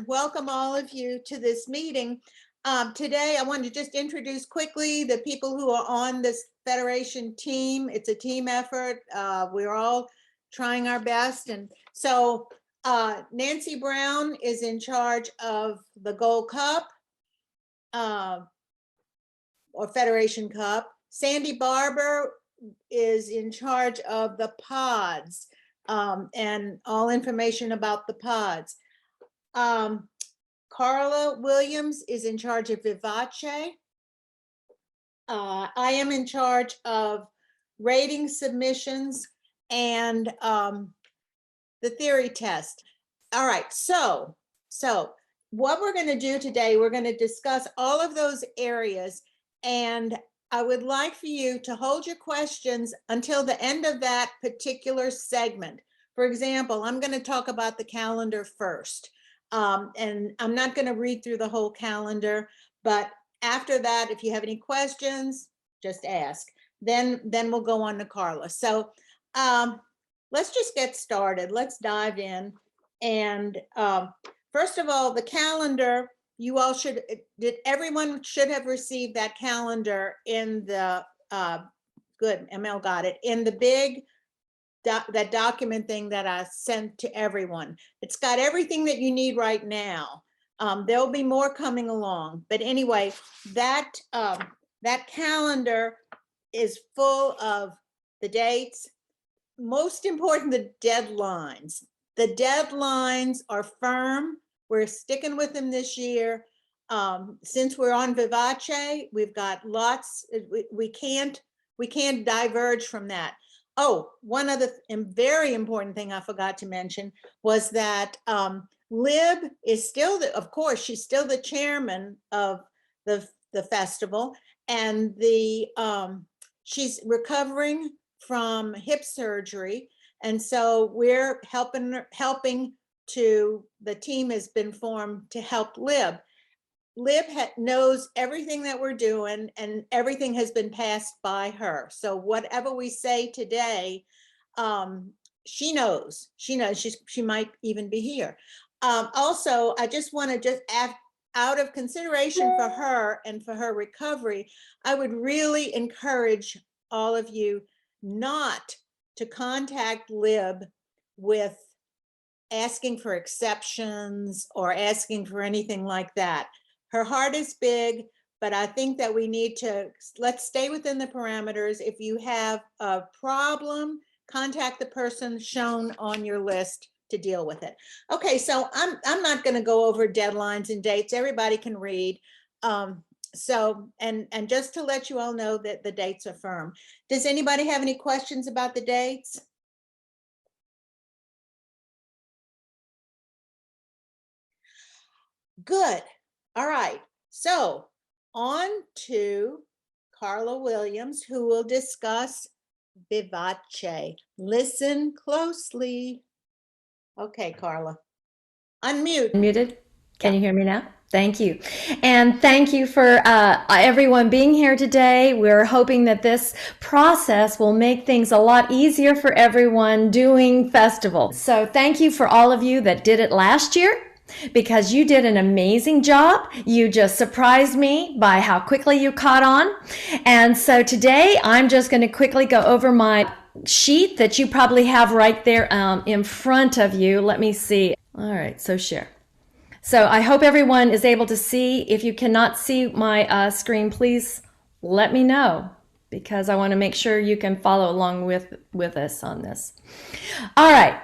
Welcome all of you to this meeting. Today, I want to just introduce quickly the people who are on this Federation team. It's a team effort. We're all trying our best. And so Nancy Brown is in charge of the Gold Cup or Federation Cup. Sandy Barber is in charge of the pods and all information about the pods. Carla Williams is in charge of Vivace. I am in charge of rating submissions and the theory test. All right, so what we're going to do today, we're going to discuss all of those areas, and I would like for you to hold your questions until the end of that particular segment. For example, I'm going to talk about the calendar first. And I'm not going to read through the whole calendar, but after that, if you have any questions, just ask. Then we'll go on to Carla. So let's just get started. Let's dive in. And first of all, the calendar, you all should, everyone should have received that calendar in the, good, ML got it, in the big that document thing that I sent to everyone. It's got everything that you need right now. There'll be more coming along, but anyway, that calendar is full of the dates. Most important, the deadlines. The deadlines are firm. We're sticking with them this year. Since we're on Vivace, we've got lots. We can't diverge from that. Oh, one other very important thing I forgot to mention was that Lib is still, of course, she's still the chairman of the festival, and she's recovering from hip surgery, and so we're helping to, the team has been formed to help Lib. Lib knows everything that we're doing, and everything has been passed by her. So whatever we say today, she knows. She might even be here. Also, I just want to out of consideration for her and for her recovery, I would really encourage all of you not to contact Lib with asking for exceptions or asking for anything like that. Her heart is big, but I think that we need to, let's stay within the parameters. If you have a problem, contact the person shown on your list to deal with it. Okay, so I'm not going to go over deadlines and dates. Everybody can read. So, and just to let you all know that the dates are firm. Does anybody have any questions about the dates? Good. All right, so on to Carla Williams, who will discuss Vivace. Listen closely. Okay, Carla. Unmute. Unmuted. Can you hear me now? Thank you. And thank you for everyone being here today. We're hoping that this process will make things a lot easier for everyone doing festival. So thank you for all of you that did it last year, because you did an amazing job. You just surprised me by how quickly you caught on. And so today I'm just going to quickly go over my sheet that you probably have right there in front of you. Let me see. All right, so share. So I hope everyone is able to see. If you cannot see my screen, please let me know, because I want to make sure you can follow along with us on this. All right,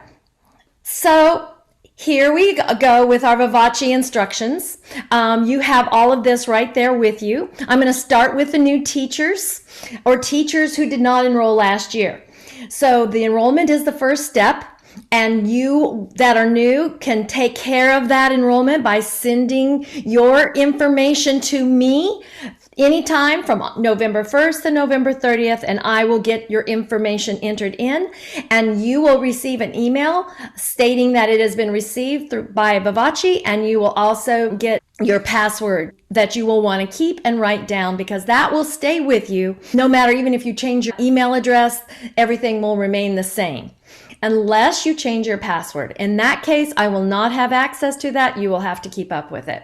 so here we go with our Vivace instructions. You have all of this right there with you. I'm going to start with the new teachers or teachers who did not enroll last year. So the enrollment is the first step, and you that are new can take care of that enrollment by sending your information to me anytime from November 1st to November 30th, and I will get your information entered in, and you will receive an email stating that it has been received by Vivace, and you will also get your password that you will want to keep and write down, because that will stay with you no matter, even if you change your email address, everything will remain the same. unless you change your password. In that case, I will not have access to that. You will have to keep up with it.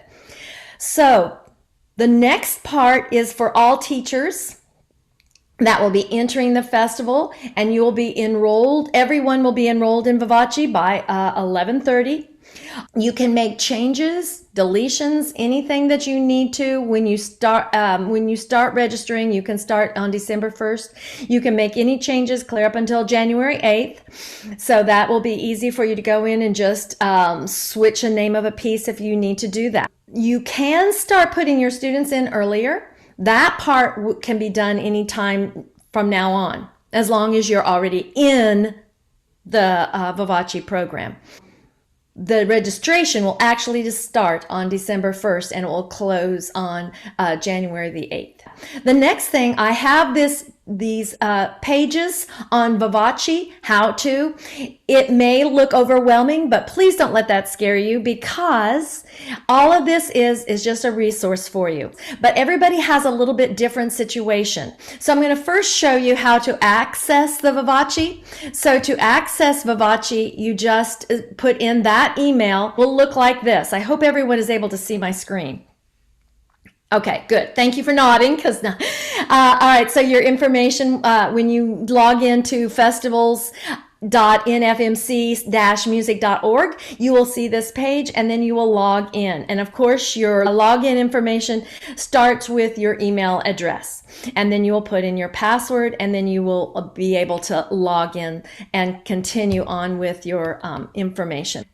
So the next part is for all teachers that will be entering the festival, and you will be enrolled. Everyone will be enrolled in Vivace by 11:30. You can make changes, deletions, anything that you need to when you start registering. You can start on December 1st. You can make any changes clear up until January 8th. So that will be easy for you to go in and just switch a name of a piece if you need to do that. You can start putting your students in earlier. That part can be done anytime from now on, as long as you're already in the Vivace program. The registration will actually just start on December 1st and it will close on January the 8th. The next thing, I have these pages on Vivace, how to. It may look overwhelming, but please don't let that scare you, because all of this is just a resource for you. But everybody has a little bit different situation. So I'm going to first show you how to access the Vivace. So to access Vivace, you just put in that email. Will look like this. I hope everyone is able to see my screen. Okay, good. Thank you for nodding. Because all right, so your information when you log into festivals.nfmc-music.org, you will see this page, and then you will log in. And of course, your login information starts with your email address. And then you will put in your password, and then you will be able to log in and continue on with your information.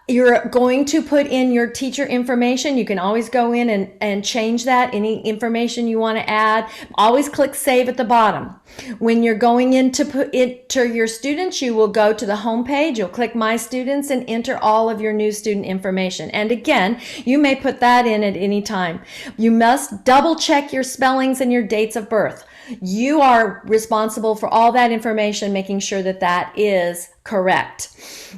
You're going to put in your teacher information. You can always go in and change that. Any information you want to add, always click save at the bottom. When you're going in to enter your students, you will go to the home page. You'll click My Students and enter all of your new student information. And again, you may put that in at any time. You must double check your spellings and your dates of birth. You are responsible for all that information, making sure that that is correct.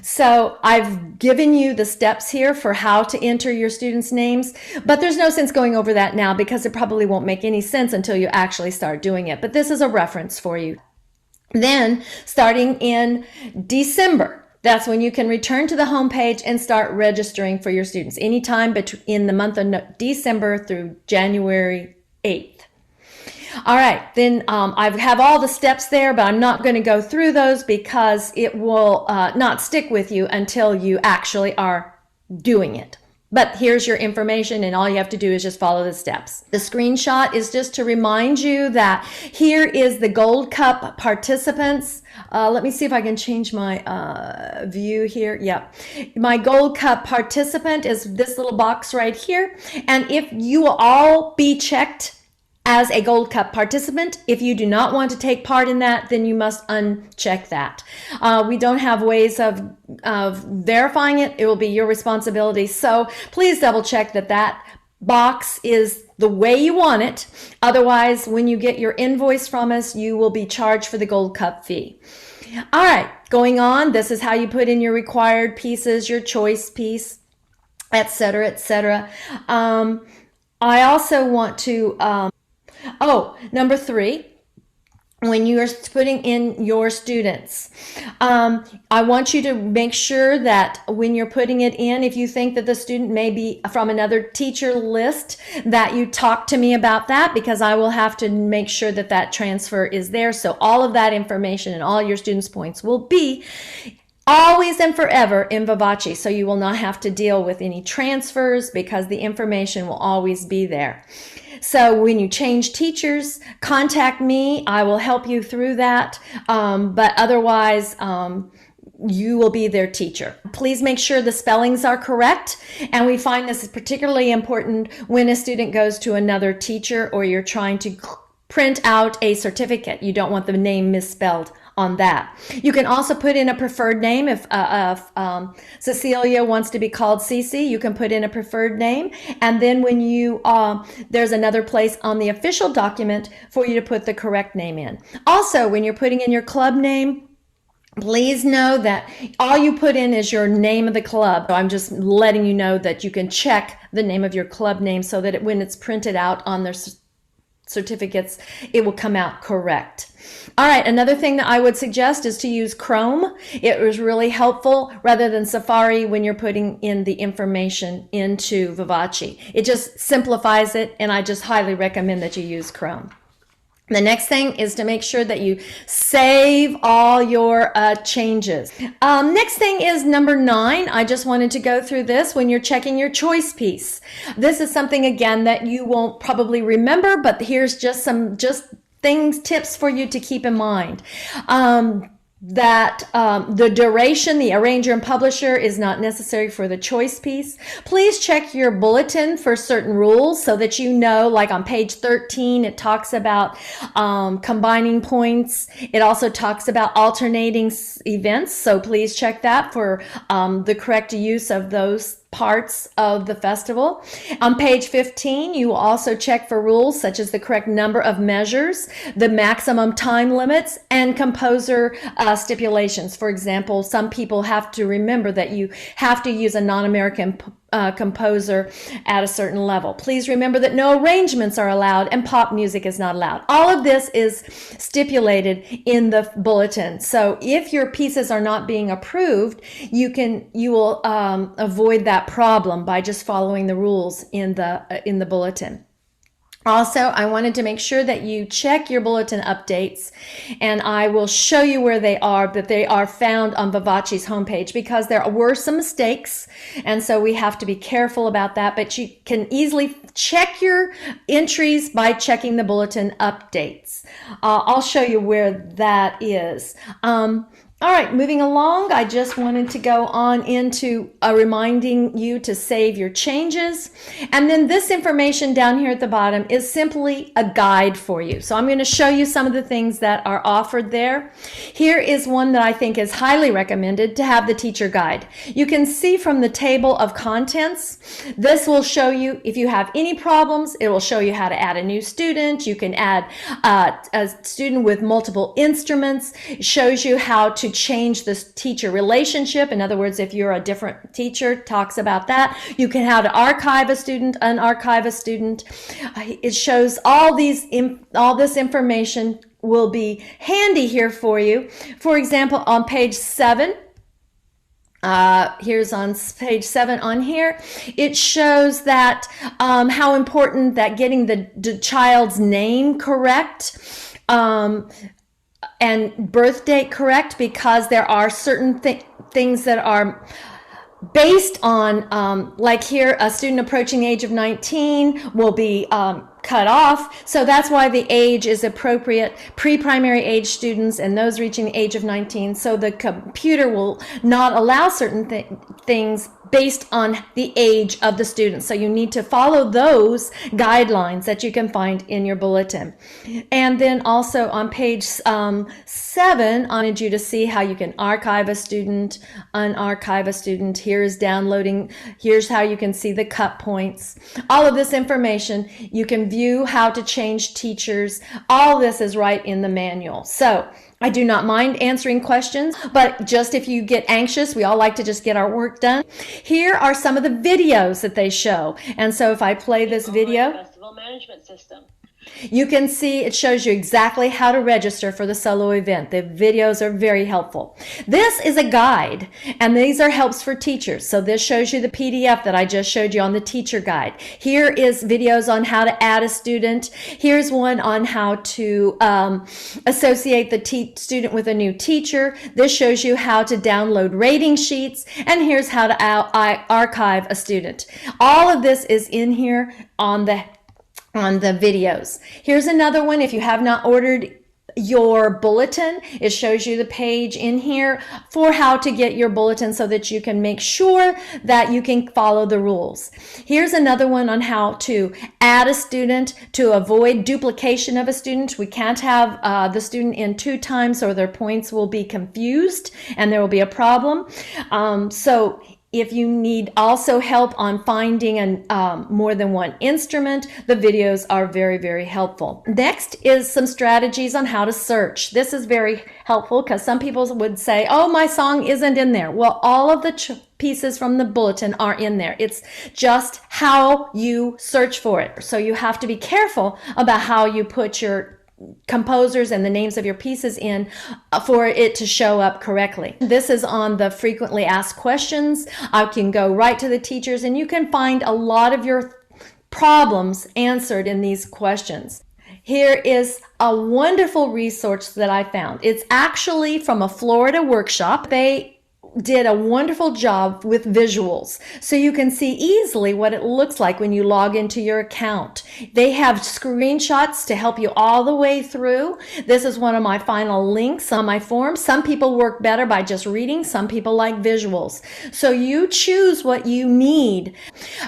So I've given you the steps here for how to enter your students' names, but there's no sense going over that now because it probably won't make any sense until you actually start doing it. But this is a reference for you. Then starting in December, that's when you can return to the home page and start registering for your students anytime in the month of December through January 8th. All right, then I have all the steps there, but I'm not going to go through those because it will not stick with you until you actually are doing it. But here's your information, and all you have to do is just follow the steps. The screenshot is just to remind you that here is the Gold Cup participants. Let me see if I can change my view here. Yep. My Gold Cup participant is this little box right here. And if you will all be checked as a Gold Cup participant, if you do not want to take part in that, then you must uncheck that. We don't have ways of verifying it. It will be your responsibility. So please double check that that box is the way you want it. Otherwise, when you get your invoice from us, you will be charged for the Gold Cup fee. All right, going on, this is how you put in your required pieces, your choice piece, etc., etc. I also want to number 3, when you are putting in your students, I want you to make sure that when you're putting it in, if you think that the student may be from another teacher list, that you talk to me about that, because I will have to make sure that that transfer is there. So all of that information and all your students' points will be always and forever in Vivace. So you will not have to deal with any transfers because the information will always be there. So when you change teachers, contact me. I will help you through that. But otherwise, you will be their teacher. Please make sure the spellings are correct. And we find this is particularly important when a student goes to another teacher or you're trying to print out a certificate. You don't want the name misspelled on that. You can also put in a preferred name. If Cecilia wants to be called Cece, you can put in a preferred name. And then when you, there's another place on the official document for you to put the correct name in. Also, when you're putting in your club name, please know that all you put in is your name of the club. So I'm just letting you know that you can check the name of your club name so that when it's printed out on their certificates, it will come out correct. All right, another thing that I would suggest is to use Chrome. It was really helpful rather than Safari when you're putting in the information into Vivace. It just simplifies it, and I just highly recommend that you use Chrome. The next thing is to make sure that you save all your changes. Next thing is number 9. I just wanted to go through this when you're checking your choice piece. This is something, again, that you won't probably remember, but here's just some tips for you to keep in mind. The duration, the arranger and publisher is not necessary for the choice piece. Please check your bulletin for certain rules so that you know, like on page 13, it talks about combining points. It also talks about alternating events. So please check that for the correct use of those parts of the festival. On page 15, you will also check for rules such as the correct number of measures, the maximum time limits, and composer stipulations. For example, some people have to remember that you have to use a non-American composer at a certain level. Please remember that no arrangements are allowed and pop music is not allowed. All of this is stipulated in the bulletin. So if your pieces are not being approved, you will avoid that problem by just following the rules in the bulletin. Also, I wanted to make sure that you check your bulletin updates, and I will show you where they are, that they are found on Vivace's homepage, because there were some mistakes, and so we have to be careful about that, but you can easily check your entries by checking the bulletin updates. I'll show you where that is. All right, moving along, I just wanted to go on into reminding you to save your changes. And then this information down here at the bottom is simply a guide for you. So I'm going to show you some of the things that are offered there. Here is one that I think is highly recommended, to have the teacher guide. You can see from the table of contents, this will show you if you have any problems. It will show you how to add a new student. You can add a student with multiple instruments. It shows you how to change this teacher relationship. In other words, if you're a different teacher, talks about that. You can how to archive a student, unarchive a student. It shows all this information will be handy here for you. For example, on page 7, here's on page 7 on here, it shows that how important that getting the child's name correct and birth date correct, because there are certain things that are based on, like here, a student approaching the age of 19 will be cut off. So that's why the age is appropriate, pre-primary age students and those reaching the age of 19. So the computer will not allow certain things based on the age of the student. So you need to follow those guidelines that you can find in your bulletin. And then also on page 7, I wanted you to see how you can archive a student, unarchive a student. Here's downloading. Here's how you can see the cut points. All of this information, you can view how to change teachers. All this is right in the manual. So I do not mind answering questions, but just if you get anxious, we all like to just get our work done. Here are some of the videos that they show. And so if I play this video, Festival Management System. You can see it shows you exactly how to register for the solo event. The videos are very helpful. This is a guide, and these are helps for teachers. So this shows you the PDF that I just showed you on the teacher guide. Here is videos on how to add a student. Here's one on how to associate the student with a new teacher. This shows you how to download rating sheets, and here's how to archive a student. All of this is in here on the videos. Here's another one. If you have not ordered your bulletin, it shows you the page in here for how to get your bulletin so that you can make sure that you can follow the rules. Here's another one on how to add a student to avoid duplication of a student. We can't have the student in 2 times or their points will be confused and there will be a problem. So if you need also help on finding more than one instrument, the videos are very, very helpful. Next is some strategies on how to search. This is very helpful because some people would say, oh, my song isn't in there. Well, all of the pieces from the bulletin are in there. It's just how you search for it. So you have to be careful about how you put your composers and the names of your pieces in for it to show up correctly. This is on the frequently asked questions. I can go right to the teachers and you can find a lot of your problems answered in these questions. Here is a wonderful resource that I found. It's actually from a Florida workshop. They did a wonderful job with visuals so you can see easily what it looks like when you log into your account. They have screenshots to help you all the way through. This is one of my final links on my form. Some people work better by just reading. Some people like visuals. So you choose what you need.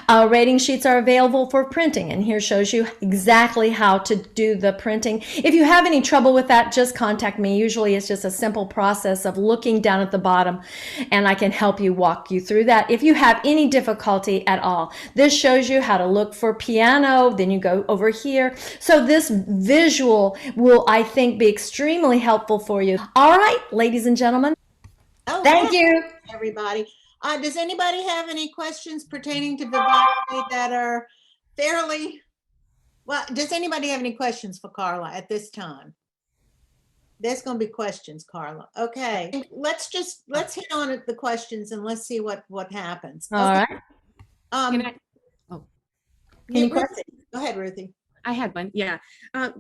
Rating sheets are available for printing, and here shows you exactly how to do the printing. If you have any trouble with that, just contact me. Usually it's just a simple process of looking down at the bottom, and I can help you walk you through that if you have any difficulty at all. This shows you how to look for piano, then you go over here. So this visual will, I think, be extremely helpful for you. All right, ladies and gentlemen, thank you. Everybody. Does anybody have any questions pertaining to Vivace that are fairly, well, does anybody have any questions for Carla at this time? There's going to be questions, Carla. Okay, let's hit on the questions and let's see what happens. All right. Any questions? Go ahead, Ruthie. I had one, yeah.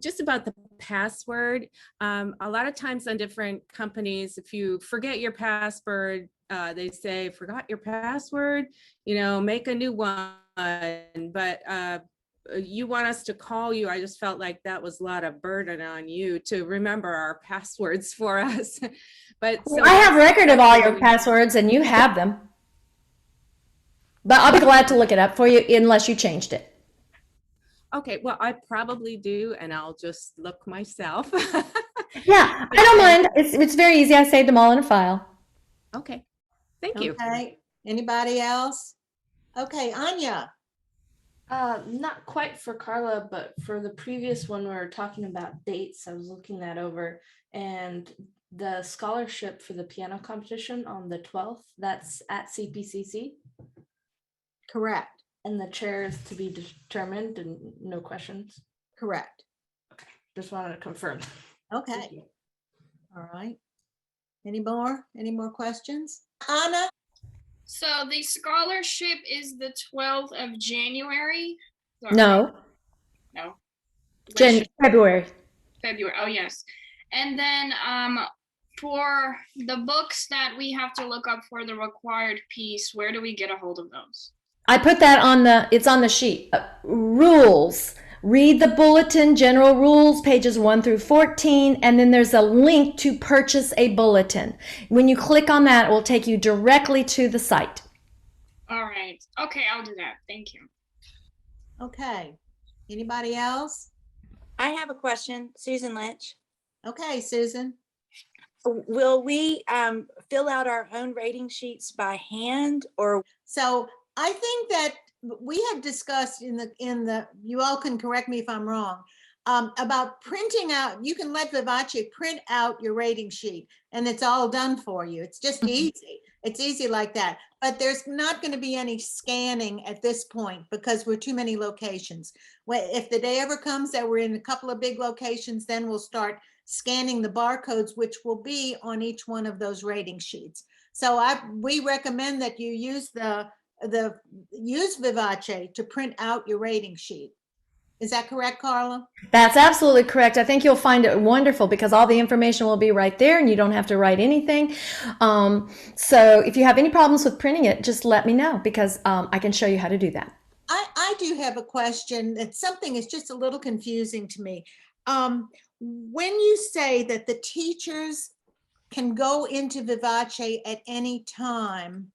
Just about the password. A lot of times on different companies, if you forget your password, they say, forgot your password, make a new one. But you want us to call you. I just felt like that was a lot of burden on you to remember our passwords for us. But so I have record of all your passwords and you have them. But I'll be glad to look it up for you unless you changed it. Okay, well, I probably do, and I'll just look myself. Yeah, I don't mind. It's very easy. I saved them all in a file. Okay, thank you. Okay, anybody else? Okay, Anya. Not quite for Carla, but for the previous one, we were talking about dates. I was looking that over, and the scholarship for the piano competition on the 12th, that's at CPCC. Correct. And the chair is to be determined and no questions. Correct. Okay, just wanted to confirm. Okay. All right. Any more questions? Anna? So the scholarship is the 12th of January? Sorry. No. No. February. February. Oh, yes. And then for the books that we have to look up for the required piece, where do we get a hold of those? I put that it's on the sheet. Rules. Read the bulletin, general rules, pages 1 through 14, and then there's a link to purchase a bulletin. When you click on that, it will take you directly to the site. All right. Okay, I'll do that. Thank you. Okay. Anybody else? I have a question, Susan Lynch. Okay, Susan. Will we fill out our own rating sheets by hand, or? So I think that we had discussed in the you all can correct me if I'm wrong, about printing out. You can let Vivace print out your rating sheet and it's all done for you. It's just easy. It's easy like that. But there's not going to be any scanning at this point because we're too many locations. If the day ever comes that we're in a couple of big locations, then we'll start scanning the barcodes, which will be on each one of those rating sheets. So we recommend that you use use Vivace to print out your rating sheet. Is that correct, Carla? That's absolutely correct. I think you'll find it wonderful because all the information will be right there and you don't have to write anything. So if you have any problems with printing it, just let me know because I can show you how to do that. I do have a question. It's something is just a little confusing to me. When you say that the teachers can go into Vivace at any time,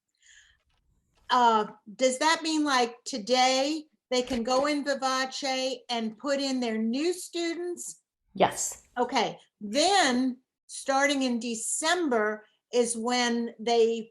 does that mean like today they can go in Vivace and put in their new students? Yes. Okay. Then starting in December is when they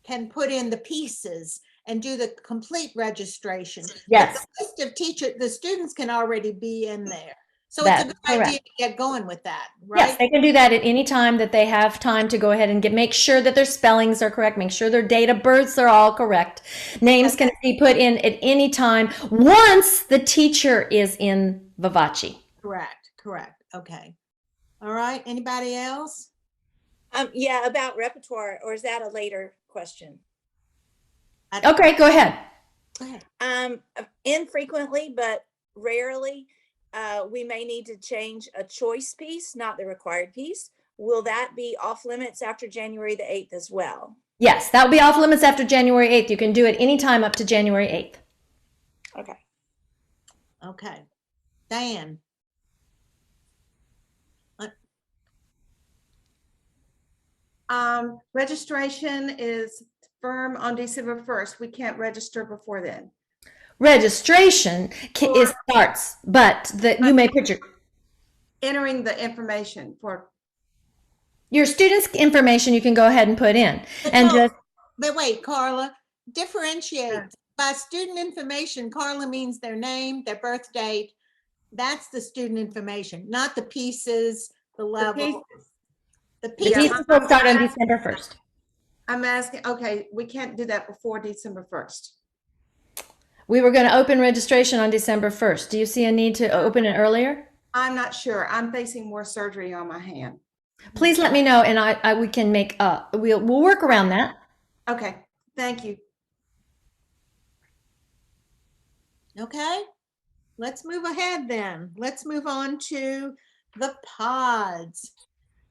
can put in the pieces and do the complete registration. Yes. But the list of the students can already be in there. So That's it's a good idea to get going with that, right? Yes, they can do that at any time that they have time to go ahead and make sure that their spellings are correct, make sure their date of births are all correct. Names can be put in at any time once the teacher is in Vivace. Correct. Okay. All right, anybody else? Yeah, about repertoire, or is that a later question? Okay, go ahead. Go ahead. Infrequently, but rarely, we may need to change a choice piece, not the required piece. Will that be off limits after January the 8th as well? Yes, that will be off limits after January 8th. You can do it anytime up to January 8th. Okay. Okay. Diane? Registration is firm on December 1st. We can't register before then. Registration starts, but you may put Entering the information for, your students' information you can go ahead and put in. And No, just but wait, Carla, differentiate. Yeah. By student information, Carla means their name, their birth date. That's the student information, not the pieces, the level. The the pieces, pieces will start on December 1st. I'm asking, okay, we can't do that before December 1st. We were going to open registration on December 1st. Do you see a need to open it earlier? I'm not sure. I'm facing more surgery on my hand. Please let me know, and we can make we'll work around that. Okay, thank you. okay? Let's move ahead then. Let's move on to the pods.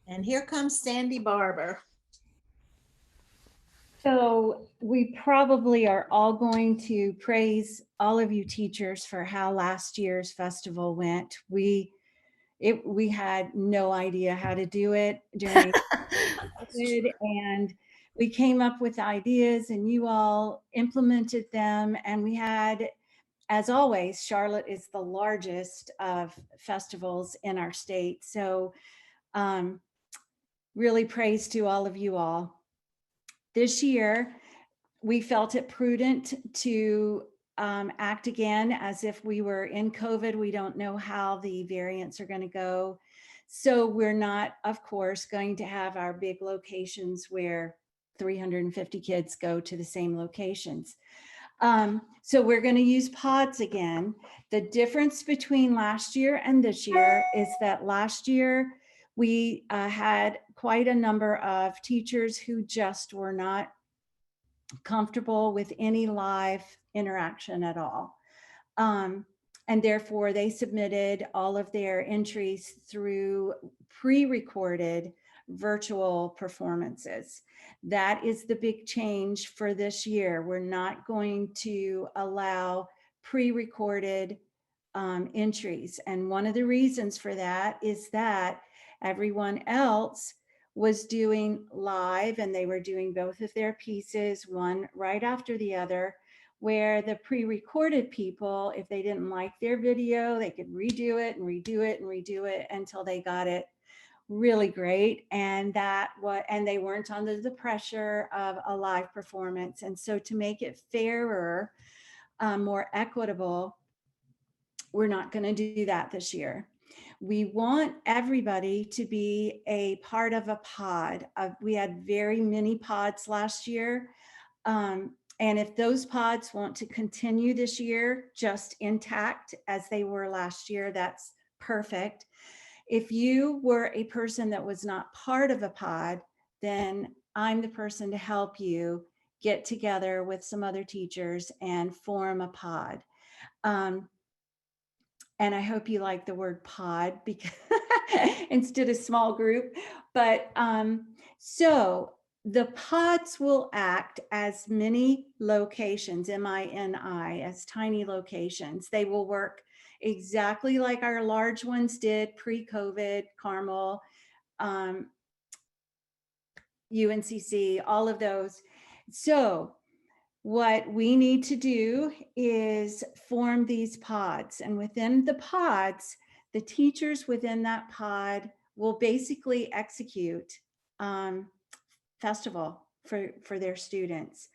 And here comes Sandy Barber. So we probably are all going to praise all of you teachers for how last year's festival went. We had no idea how to do it during COVID, and we came up with ideas and you all implemented them, and we had, as always, Charlotte is the largest of festivals in our state. So really praise to all of you all. This year, we felt it prudent to act again as if we were in COVID. We don't know how the variants are going to go. So we're not, of course, going to have our big locations where 350 kids go to the same locations. So we're going to use pods again. The difference between last year and this year is that last year we had quite a number of teachers who just were not comfortable with any live interaction at all. And therefore they submitted all of their entries through pre-recorded virtual performances. That is the big change for this year. We're not going to allow pre-recorded entries. And one of the reasons for that is that everyone else was doing live, and they were doing both of their pieces, one right after the other, where the pre-recorded people, if they didn't like their video, they could redo it and redo it and redo it until they got it really great. And they weren't under the pressure of a live performance. And so to make it fairer, more equitable, we're not going to do that this year. We want everybody to be a part of a pod. We had very many pods last year. And if those pods want to continue this year, just intact as they were last year, that's perfect. If you were a person that was not part of a pod, then I'm the person to help you get together with some other teachers and form a pod. And I hope you like the word pod because instead of small group. But so the pods will act as mini locations, MINI, as tiny locations. They will work exactly like our large ones did pre-COVID, Carmel, UNCC, all of those. So what we need to do is form these pods, and within the pods, the teachers within that pod will basically execute festival for their students.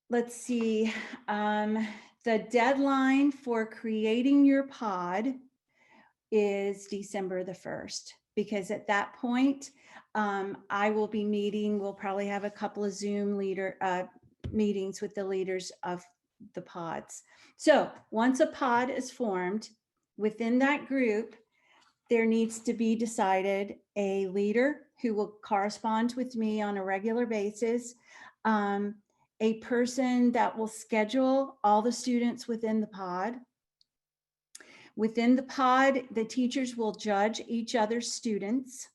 Let's see, the deadline for creating your pod is December the 1st, because at that point, I will be meeting, we'll probably have a couple of Zoom meetings with the leaders of the pods. So once a pod is formed, within that group, there needs to be decided a leader who will correspond with me on a regular basis, a person that will schedule all the students within the pod. Within the pod, the teachers will judge each other's students,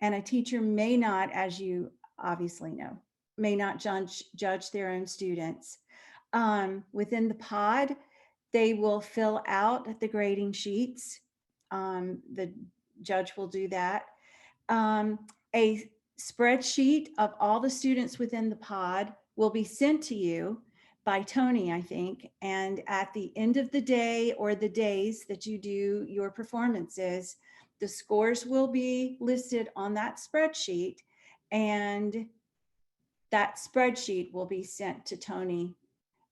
and a teacher may not, as you obviously know, may not judge their own students. Within the pod, they will fill out the grading sheets. The judge will do that. A spreadsheet of all the students within the pod will be sent to you by Tony, I think. And at the end of the day or the days that you do your performances, the scores will be listed on that spreadsheet, and that spreadsheet will be sent to Tony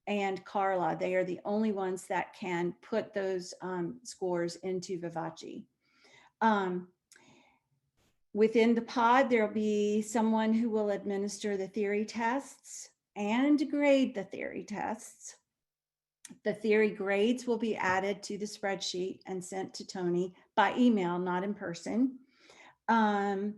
and Carla. They are the only ones that can put those scores into Vivace. Within the pod, there'll be someone who will administer the theory tests and grade the theory tests. The theory grades will be added to the spreadsheet and sent to Tony by email, not in person. And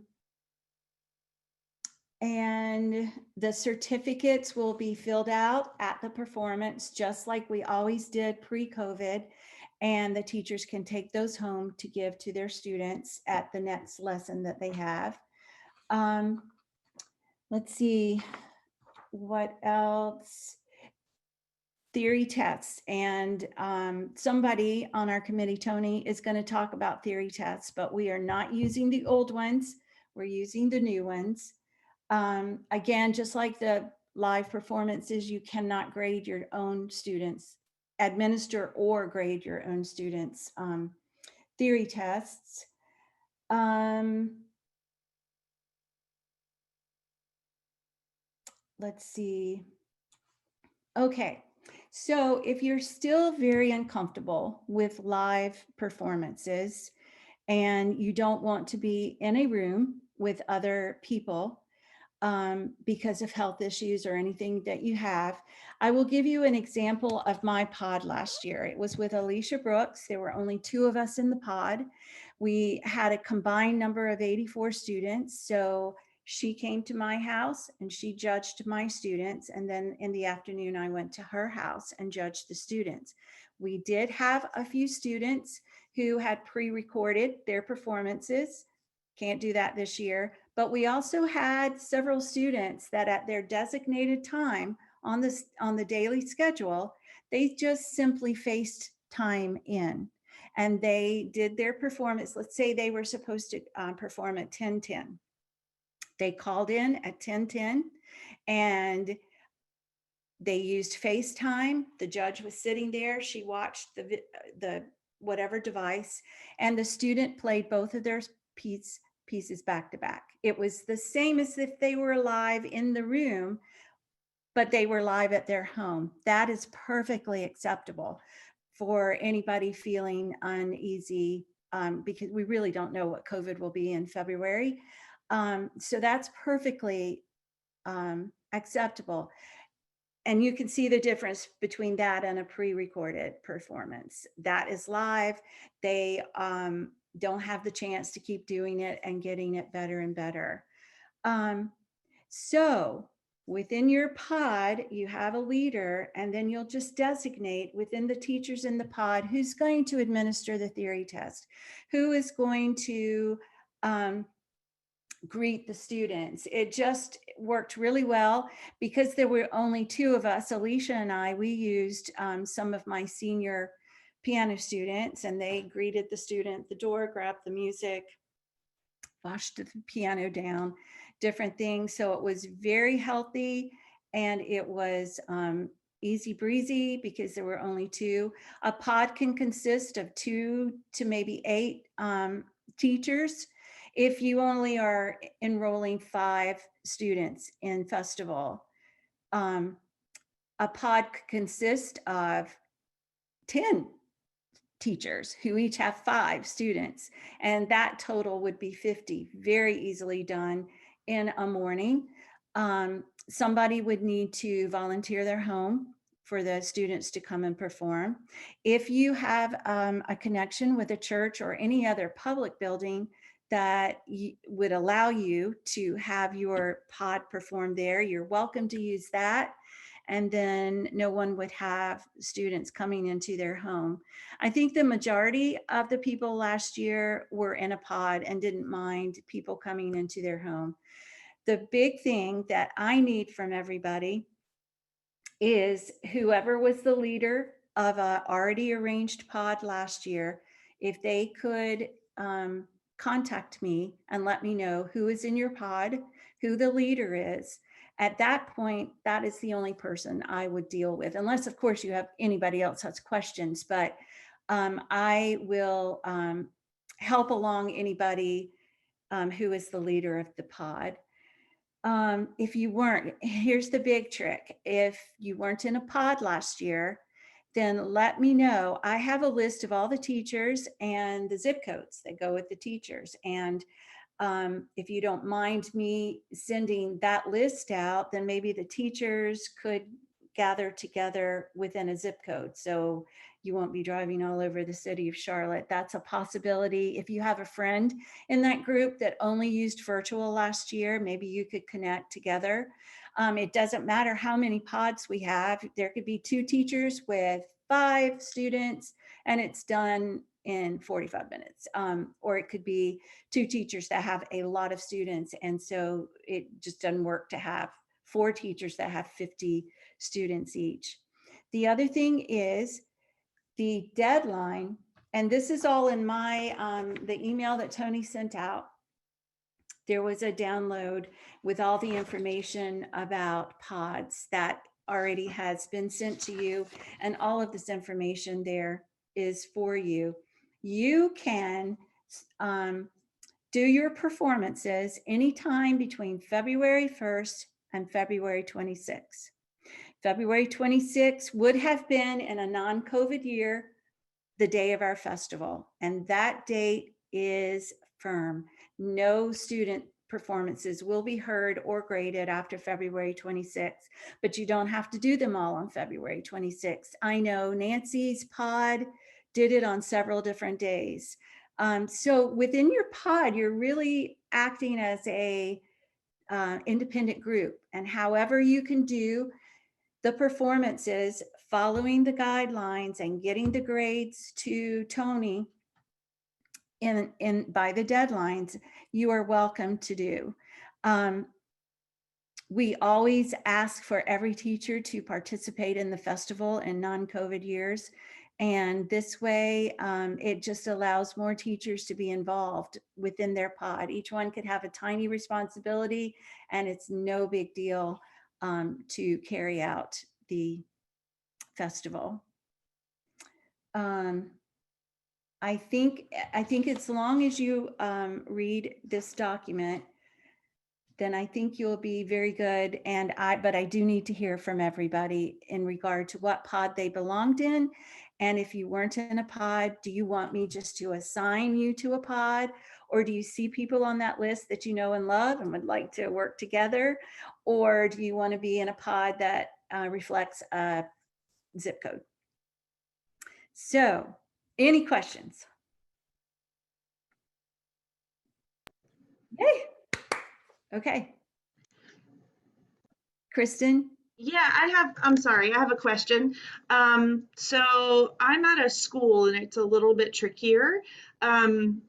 the certificates will be filled out at the performance, just like we always did pre-COVID. And the teachers can take those home to give to their students at the next lesson that they have. Let's see, what else? Theory tests. And somebody on our committee, Tony, is going to talk about theory tests, but we are not using the old ones. We're using the new ones. Again, just like the live performances, you cannot grade your own students, administer or grade your own students' theory tests. Let's see. Okay, so if you're still very uncomfortable with live performances and you don't want to be in a room with other people, because of health issues or anything that you have, I will give you an example of my pod last year. It was with Alicia Brooks. There were only 2 of us in the pod. We had a combined number of 84 students. So she came to my house and she judged my students. And then in the afternoon, I went to her house and judged the students. We did have a few students who had pre-recorded their performances. Can't do that this year. But we also had several students that at their designated time on the daily schedule, they just simply faced time in and they did their performance. Let's say they were supposed to perform at 10:10. They called in at 10:10 and they used FaceTime. The judge was sitting there. She watched the whatever device, and the student played both of their pieces back to back. It was the same as if they were live in the room, but they were live at their home. That is perfectly acceptable for anybody feeling uneasy, because we really don't know what COVID will be in February. So that's perfectly acceptable. And you can see the difference between that and a pre-recorded performance. That is live. They don't have the chance to keep doing it and getting it better and better. So within your pod, you have a leader, and then you'll just designate within the teachers in the pod who's going to administer the theory test, who is going to greet the students. It just worked really well because there were only 2 of us, Alicia and I. We used some of my senior piano students, and they greeted the student at the door, grabbed the music, washed the piano down, different things. So it was very healthy, and it was easy breezy because there were only 2. A pod can consist of 2 to maybe 8 teachers. If you only are enrolling 5 students in festival, a pod could consist of 10 teachers who each have 5 students, and that total would be 50, very easily done in a morning. Somebody would need to volunteer their home for the students to come and perform. If you have a connection with a church or any other public building that would allow you to have your pod perform there, you're welcome to use that. And then no one would have students coming into their home. I think the majority of the people last year were in a pod and didn't mind people coming into their home. The big thing that I need from everybody is whoever was the leader of a already arranged pod last year, if they could contact me and let me know who is in your pod, who the leader is. At that point, that is the only person I would deal with, unless of course you have anybody else has questions, but I will help along anybody who is the leader of the pod. If you weren't, here's the big trick. If you weren't in a pod last year, then let me know. I have a list of all the teachers and the zip codes that go with the teachers. And if you don't mind me sending that list out, then maybe the teachers could gather together within a zip code. So you won't be driving all over the city of Charlotte. That's a possibility. If you have a friend in that group that only used virtual last year, maybe you could connect together. It doesn't matter how many pods we have. There could be 2 teachers with 5 students and it's done in 45 minutes. Or it could be 2 teachers that have a lot of students. And so it just doesn't work to have 4 teachers that have 50 students each. The other thing is the deadline, and this is all in my, the email that Tony sent out. There was a download with all the information about pods that already has been sent to you, and all of this information there is for you. You can do your performances anytime between February 1st and February 26th. February 26th would have been in a non-COVID year, the day of our festival, and that date is firm. No student performances will be heard or graded after February 26th, but you don't have to do them all on February 26th. I know Nancy's pod did it on several different days. So within your pod, you're really acting as a independent group, and however you can do the performances, following the guidelines and getting the grades to Tony in by the deadlines, you are welcome to do. We always ask for every teacher to participate in the festival in non-COVID years. And this way, it just allows more teachers to be involved within their pod. Each one could have a tiny responsibility, and it's no big deal to carry out the festival. I think as long as you read this document, then I think you'll be very good. But I do need to hear from everybody in regard to what pod they belonged in. And if you weren't in a pod, do you want me just to assign you to a pod? Or do you see people on that list that you know and love and would like to work together? Or do you want to be in a pod that reflects a zip code? So, any questions? Yay. Okay. Kristen? Yeah, I'm sorry, I have a question. So I'm at a school and it's a little bit trickier. And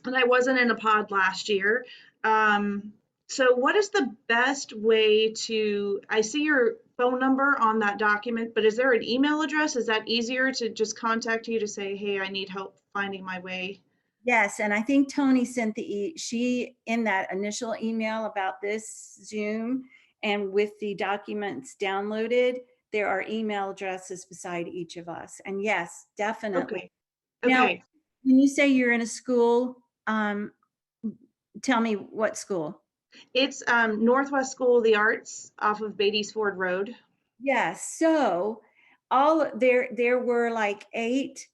I wasn't in a pod last year. So what is the best way to, I see your phone number on that document, but is there an email address? Is that easier to just contact you to say, hey, I need help finding my way? Yes, and I think Tony sent she in that initial email about this Zoom and with the documents downloaded, there are email addresses beside each of us. And yes, definitely. Okay. Now, when you say you're in a school, tell me what school. It's Northwest School of the Arts off of Beatties Ford Road. Yes, so there were like 8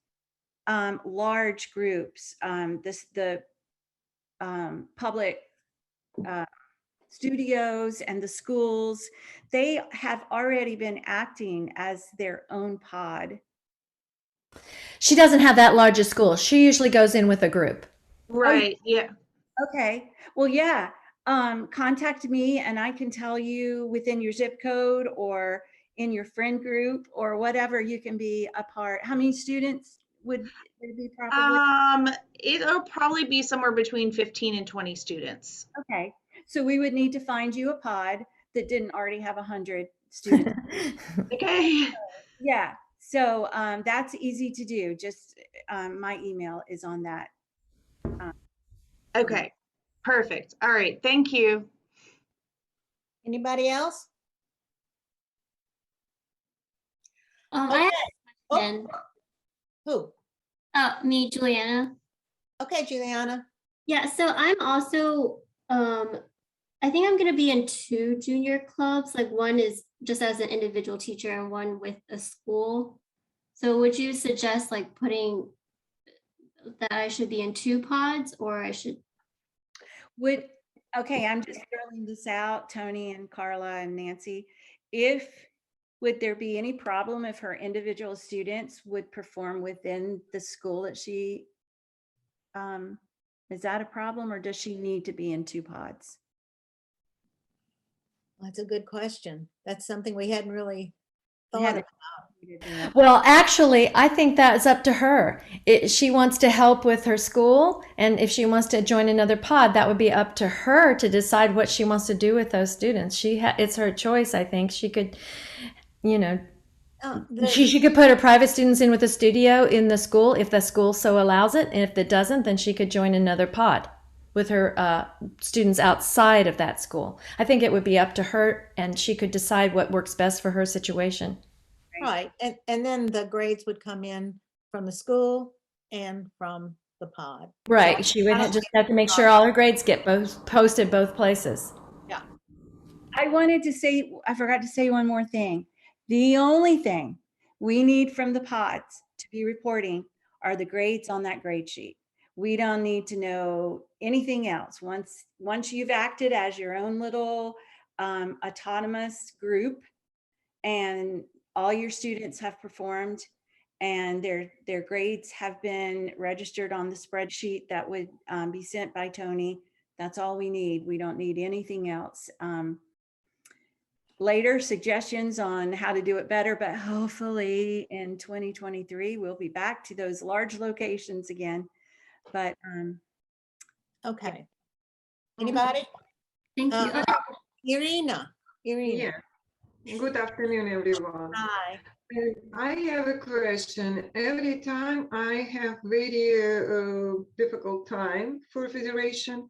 large groups. The public studios and the schools, they have already been acting as their own pod. She doesn't have that large a school. She usually goes in with a group. Right, yeah. Okay, well, yeah, contact me and I can tell you within your zip code or in your friend group or whatever you can be a part. How many students would there be probably? It'll probably be somewhere between 15 and 20 students. Okay, so we would need to find you a pod that didn't already have 100 students. Okay. Yeah, so that's easy to do. Just my email is on that. Okay, perfect. All right, thank you. Anybody else? I Okay. have a Oh, question. who? Me, Juliana. Okay, Juliana. Yeah, so I'm also, I think I'm gonna be in 2 junior clubs. Like one is just as an individual teacher and one with a school. So would you suggest like putting that I should be in 2 pods or I should? Okay, I'm just throwing this out, Tony and Carla and Nancy. Would there be any problem if her individual students would perform within the school that she, is that a problem or does she need to be in 2 pods? That's a good question. That's something we hadn't really We thought haven't of. included that. Well, actually, I think that's up to her. She wants to help with her school, and if she wants to join another pod, that would be up to her to decide what she wants to do with those students. It's her choice. I think she could, you know, she could put her private students in with a studio in the school if the school so allows it, and if it doesn't, then she could join another pod with her students outside of that school. I think it would be up to her, and she could decide what works best for her situation. Right, and then the grades would come in from the school and from the pod. Right. She would just have to make sure all her grades get posted both places. Yeah. I wanted to say, I forgot to say one more thing. The only thing we need from the pods to be reporting are the grades on that grade sheet. We don't need to know anything else. Once you've acted as your own little autonomous group and all your students have performed and their grades have been registered on the spreadsheet that would be sent by Tony, that's all we need. We don't need anything else. Later suggestions on how to do it better, but hopefully in 2023, we'll be back to those large locations again. But Okay. Anybody? Thank you. Irina. Yeah. Good afternoon, everyone. Hi. I have a question. Every time I have very difficult time for federation,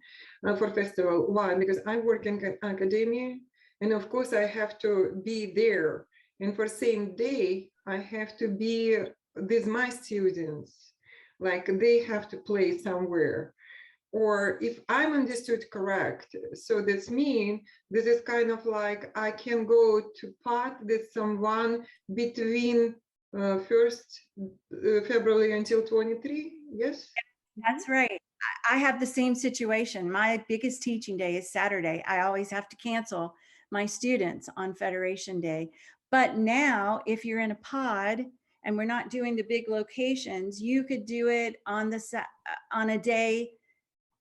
for festival. Why? Because I work in academia, and of course I have to be there. And for same day, I have to be with my students. Like they have to play somewhere. Or if I'm understood correct, so this means this is kind of like I can go to pod with someone between 1st February until 23, yes? that's right. I have the same situation. My biggest teaching day is Saturday. I always have to cancel my students on Federation Day. But now if you're in a pod and we're not doing the big locations, you could do it on a day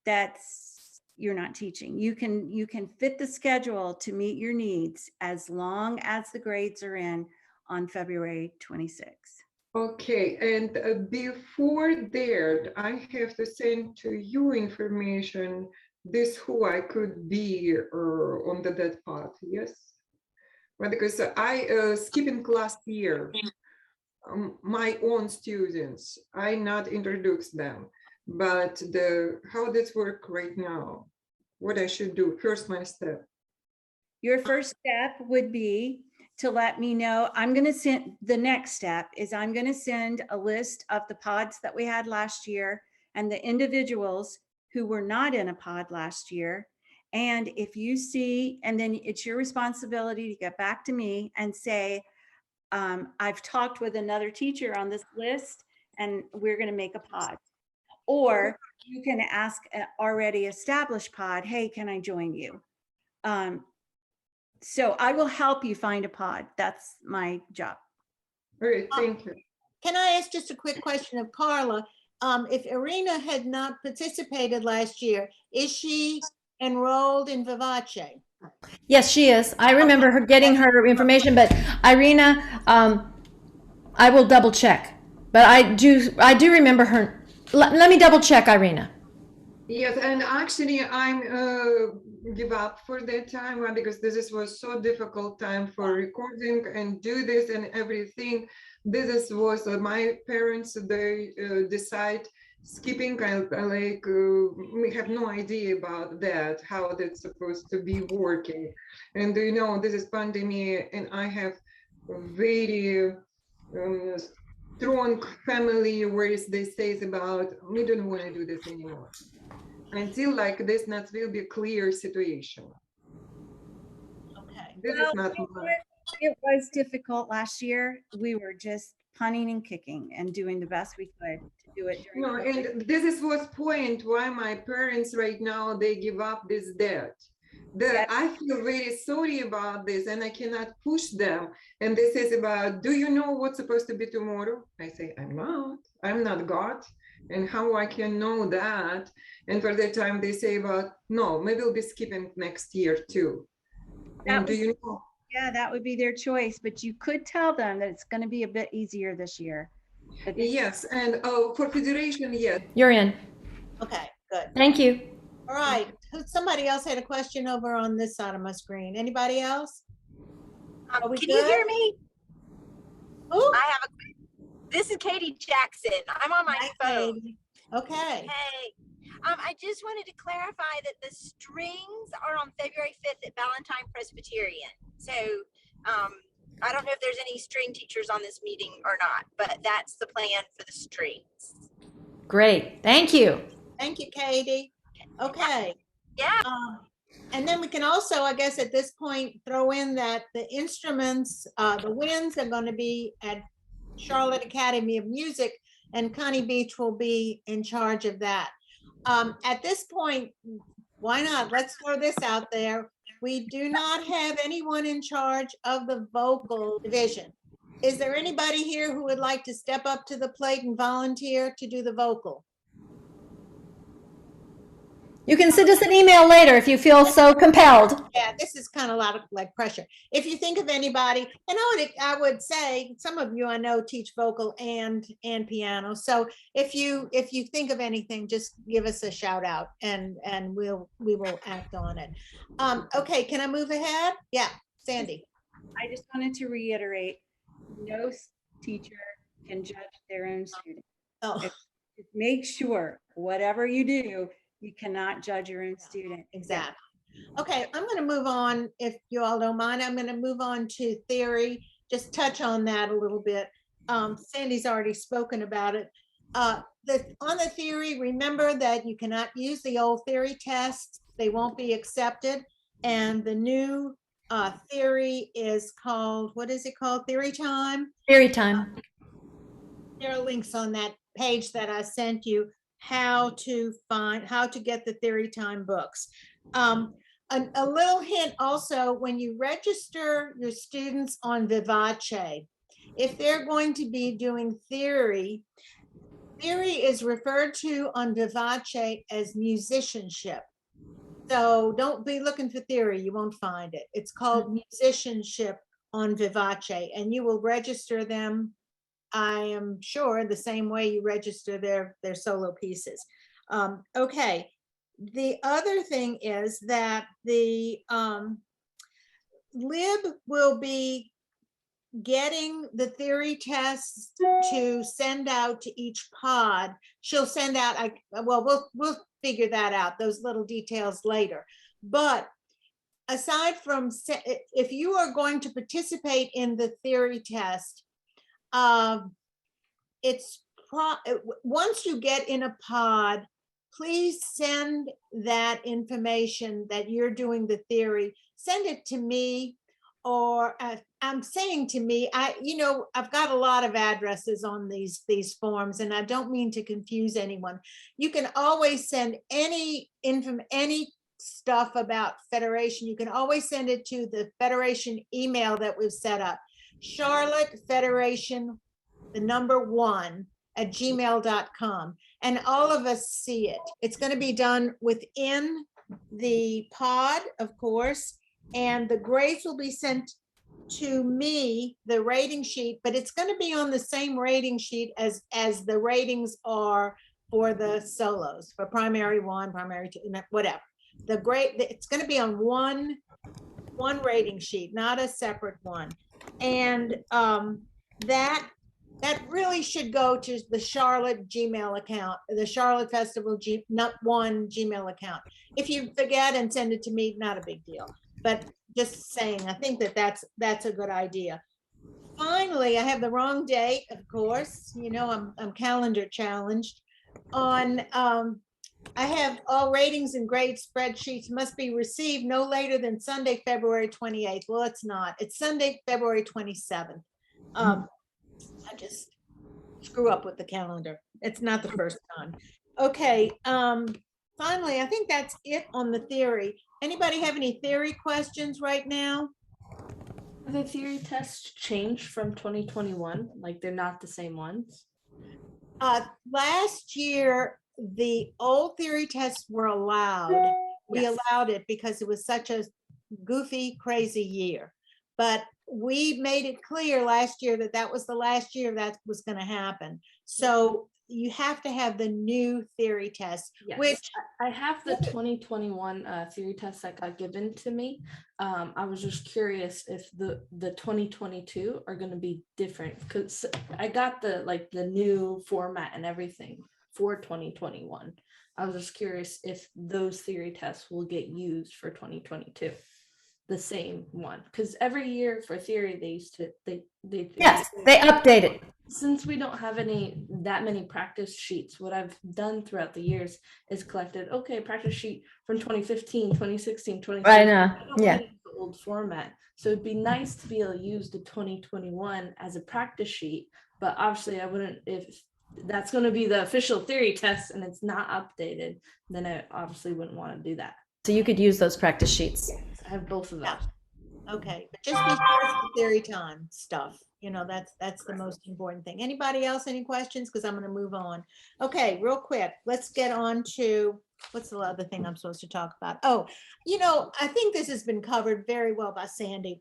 that's you're not teaching. You can fit the schedule to meet your needs as long as the grades are in on February 26th. Okay, and before that, I have to send to you information, this who I could be on that part, yes? Well, because I skipping last year, my own students, I not introduced them. But how this work right now, what I should do, first my step. Your first step would be to let me know. The next step is I'm going to send a list of the pods that we had last year and the individuals who were not in a pod last year. And if you see, and then it's your responsibility to get back to me and say, I've talked with another teacher on this list and we're going to make a pod. Or you can ask an already established pod, hey, can I join you? So I will help you find a pod. That's my job. Great, thank you. Can I ask just a quick question of Carla? If Irina had not participated last year, is she enrolled in Vivace? Yes, she is. I remember her getting her information, but Irina, I will double check. But I do remember her. Let me double check, Irina. Yes, and actually I'm give up for that time because this was so difficult time for recording and do this and everything. This was my parents, they decide skipping, we have no idea about that, how that's supposed to be working. And you know, this is pandemic and I have very strong family where they say about, we don't want to do this anymore. Until like this, not will be clear situation. Okay. This Well, is not you know mine. what? It was difficult last year. We were just punting and kicking and doing the best we could to do it during No, COVID. and this is was point why my parents right now they give up this debt. Yes. I feel very sorry about this and I cannot push them. And this is about, do you know what's supposed to be tomorrow? I say, I'm not God. And how I can know that? And for that time they say about, no, maybe we'll be skipping next year too. And do you know? Yeah, that would be their choice, but you could tell them that it's going to be a bit easier this year. But they- Yes, and for federation, yes. You're in. Okay, good. Thank you. All right. Somebody else had a question over on this side of my screen. Anybody else? Are we Can you hear good? me? Ooh, I have this is Katie Jackson. I'm on my hi, phone. Katie. Okay. Hey, I just wanted to clarify that the strings are on February 5th at Valentine Presbyterian. So I don't know if there's any string teachers on this meeting or not, but that's the plan for the strings. Great. Thank you. Thank you, Katie. Okay. Yeah. And then we can also, I guess, at this point, throw in that the instruments, the winds are going to be at Charlotte Academy of Music, and Connie Beach will be in charge of that. At this point, why not? Let's throw this out there. We do not have anyone in charge of the vocal division. Is there anybody here who would like to step up to the plate and volunteer to do the vocal? You can send us an email later if you feel so compelled. Yeah, this is kind of a lot of like pressure. If you think of anybody, and I would say some of you I know teach vocal and piano. So if you think of anything, just give us a shout out and we will act on it. Okay, can I move ahead? Yeah, Sandy. I just wanted to reiterate, no teacher can judge their own student. Oh, Just make sure, whatever you do, you cannot judge your own student. exactly. Okay, I'm going to move on. If you all don't mind, I'm going to move on to theory, just touch on that a little bit. Sandy's already spoken about it. On the theory, remember that you cannot use the old theory tests. They won't be accepted. And the new theory is called, what is it called? Theory Time? Theory time. There are links on that page that I sent you, how to get the Theory Time books. A little hint also, when you register your students on Vivace, if they're going to be doing theory is referred to on Vivace as musicianship. So don't be looking for theory, you won't find it. It's called musicianship on Vivace, and you will register them, I am sure, the same way you register their solo pieces. Okay, the other thing is that the Lib will be getting the theory tests to send out to each pod. She'll send out, we'll figure that out, those little details later. But aside from, if you are going to participate in the theory test, once you get in a pod, please send that information that you're doing the theory, send it to me, or I'm saying to me, I've got a lot of addresses on these forms, and I don't mean to confuse anyone. You can always send any stuff about Federation, you can always send it to the Federation email that we've set up. Charlotte Federation, the number 1 at gmail.com. And all of us see it. It's going to be done within the pod, of course, and the grades will be sent to me, the rating sheet, but it's going to be on the same rating sheet as the ratings are for the solos, for primary 1, primary 2, whatever. The grade, it's going to be on one rating sheet, not a separate one. And that really should go to the Charlotte Gmail account, the Charlotte Festival not one Gmail account. If you forget and send it to me, not a big deal. But just saying, I think that's a good idea. Finally, I have the wrong date, of course. You know, I'm calendar challenged. On I have all ratings and grade spreadsheets must be received no later than Sunday, February 28th. Well, it's not. It's Sunday, February 27th. I just screw up with the calendar. It's not the first time. Okay. Finally, I think that's it on the theory. Anybody have any theory questions right now? Have the theory tests changed from 2021? Like they're not the same ones? Last year, the old theory tests were allowed. We Yes. allowed it because it was such a goofy, crazy year. But we made it clear last year that that was the last year that was going to happen. So you have to have the new theory test, Yes. which I have the 2021 theory test that got given to me. I was just curious if the 2022 are going to be different, because I got the new format and everything for 2021. I was just curious if those theory tests will get used for 2022, the same one, because every year for theory they used to Yes, they update it. Since we don't have that many practice sheets, what I've done throughout the years is collected, okay, practice sheet from 2015, 2016, 2017. I know, I don't yeah. wanna use the old format. So it'd be nice to be able to use the 2021 as a practice sheet, but obviously I wouldn't, if that's going to be the official theory test and it's not updated, then I obviously wouldn't want to do that. So you could use those practice sheets. I have both of those. okay, but just be sure it's the theory time stuff. You know, that's the most important thing. Anybody else, any questions? Because I'm going to move on. Okay, real quick, let's get on to, what's the other thing I'm supposed to talk about? Oh, you know, I think this has been covered very well by Sandy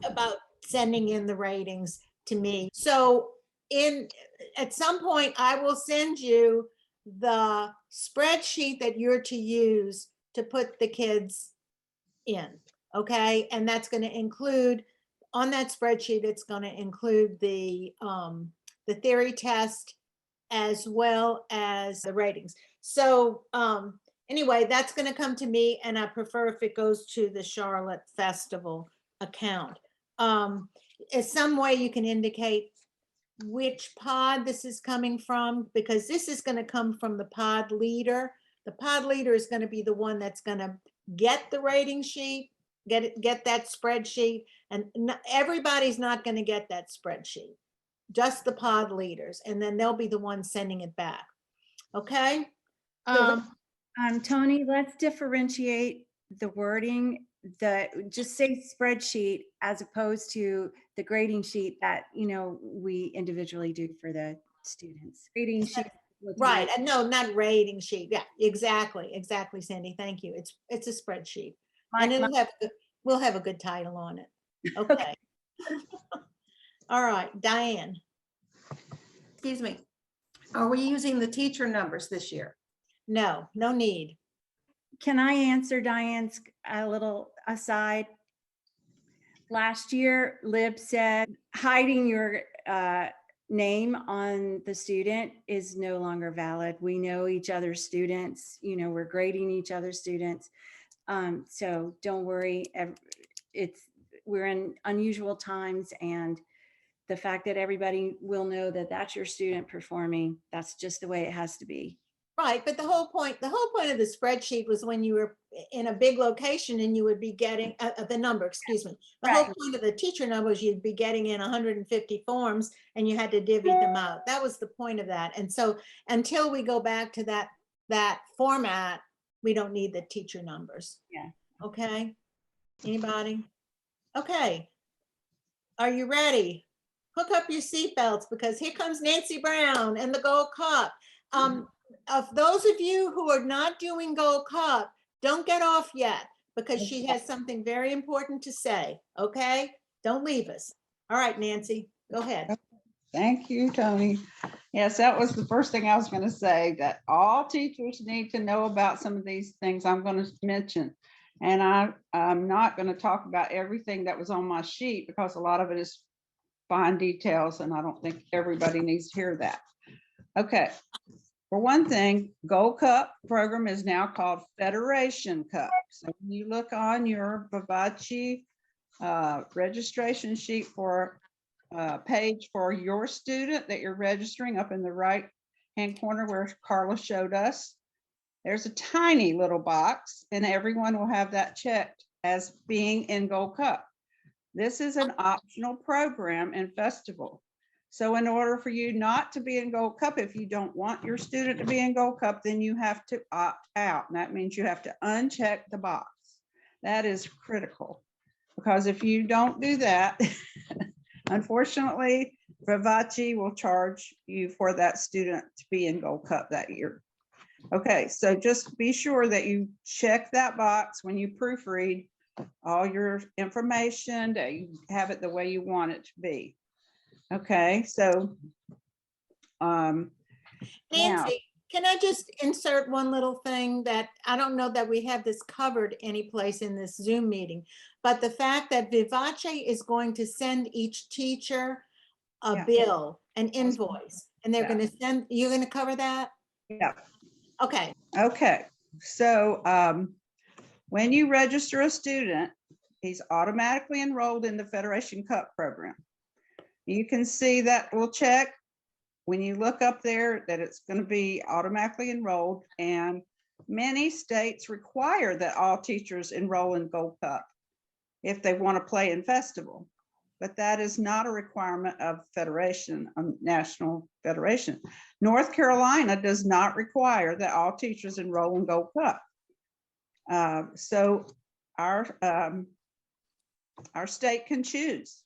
about sending in the ratings to me. So at some point, I will send you the spreadsheet that you're to use to put the kids in, okay? And that's going to include, on that spreadsheet, it's going to include the theory test as well as the ratings. So anyway, that's going to come to me, and I prefer if it goes to the Charlotte Festival account. In some way you can indicate which pod this is coming from, because this is going to come from the pod leader. The pod leader is going to be the one that's going to get the rating sheet, get that spreadsheet, and everybody's not going to get that spreadsheet, just the pod leaders, and then they'll be the ones sending it back. Okay. Tony, let's differentiate the wording, just say spreadsheet as opposed to the grading sheet that, you know, we individually do for the students. Grading sheet. Right. No, not rating sheet. Yeah, exactly, Sandy. Thank you. It's a spreadsheet, and we'll have a good title on it. Okay. All right, Diane. Excuse me. Are we using the teacher numbers this year? No need. Can I answer Diane's a little aside? Last year, Lib said hiding your name on the student is no longer valid. We know each other's students, you know, we're grading each other's students. So don't worry. We're in unusual times, and the fact that everybody will know that that's your student performing, that's just the way it has to be. Right, but the whole point of the spreadsheet was when you were in a big location and you would be getting the number, excuse me. The whole point of the teacher number was you'd be getting in 150 forms and you had to divvy them out. That was the point of that. And so until we go back to that format, we don't need the teacher numbers. Yeah. Okay, anybody? Okay, are you ready? Hook up your seatbelts because here comes Nancy Brown and the Gold Cup. Of those of you who are not doing Gold Cup, don't get off yet because she has something very important to say, okay? Don't leave us. All right, Nancy, go ahead. Thank you, Tony. Yes, that was the first thing I was going to say, that all teachers need to know about some of these things I'm going to mention. And I'm not going to talk about everything that was on my sheet because a lot of it is fine details and I don't think everybody needs to hear that. Okay. For one thing, Gold Cup program is now called Federation Cup. So when you look on your Vivace registration sheet for page for your student that you're registering, up in the right hand corner where Carla showed us, there's a tiny little box and everyone will have that checked as being in Gold Cup. This is an optional program and festival. So in order for you not to be in Gold Cup, if you don't want your student to be in Gold Cup, then you have to opt out. And that means you have to uncheck the box. That is critical because if you don't do that, unfortunately, Vivace will charge you for that student to be in Gold Cup that year. Okay, so just be sure that you check that box when you proofread all your information, that you have it the way you want it to be. Okay, so now, Nancy, can I just insert one little thing that I don't know that we have this covered any place in this Zoom meeting, but the fact that Vivace is going to send each teacher a Yeah. bill, an invoice, and they're Yeah. going to send, you're going to cover that? Yeah. Okay. Okay, so when you register a student, he's automatically enrolled in the Federation Cup program. You can see that we'll check when you look up there that it's going to be automatically enrolled, and many states require that all teachers enroll in Gold Cup if they want to play in festival. But that is not a requirement of Federation, National Federation. North Carolina does not require that all teachers enroll in Gold Cup. So our state can choose.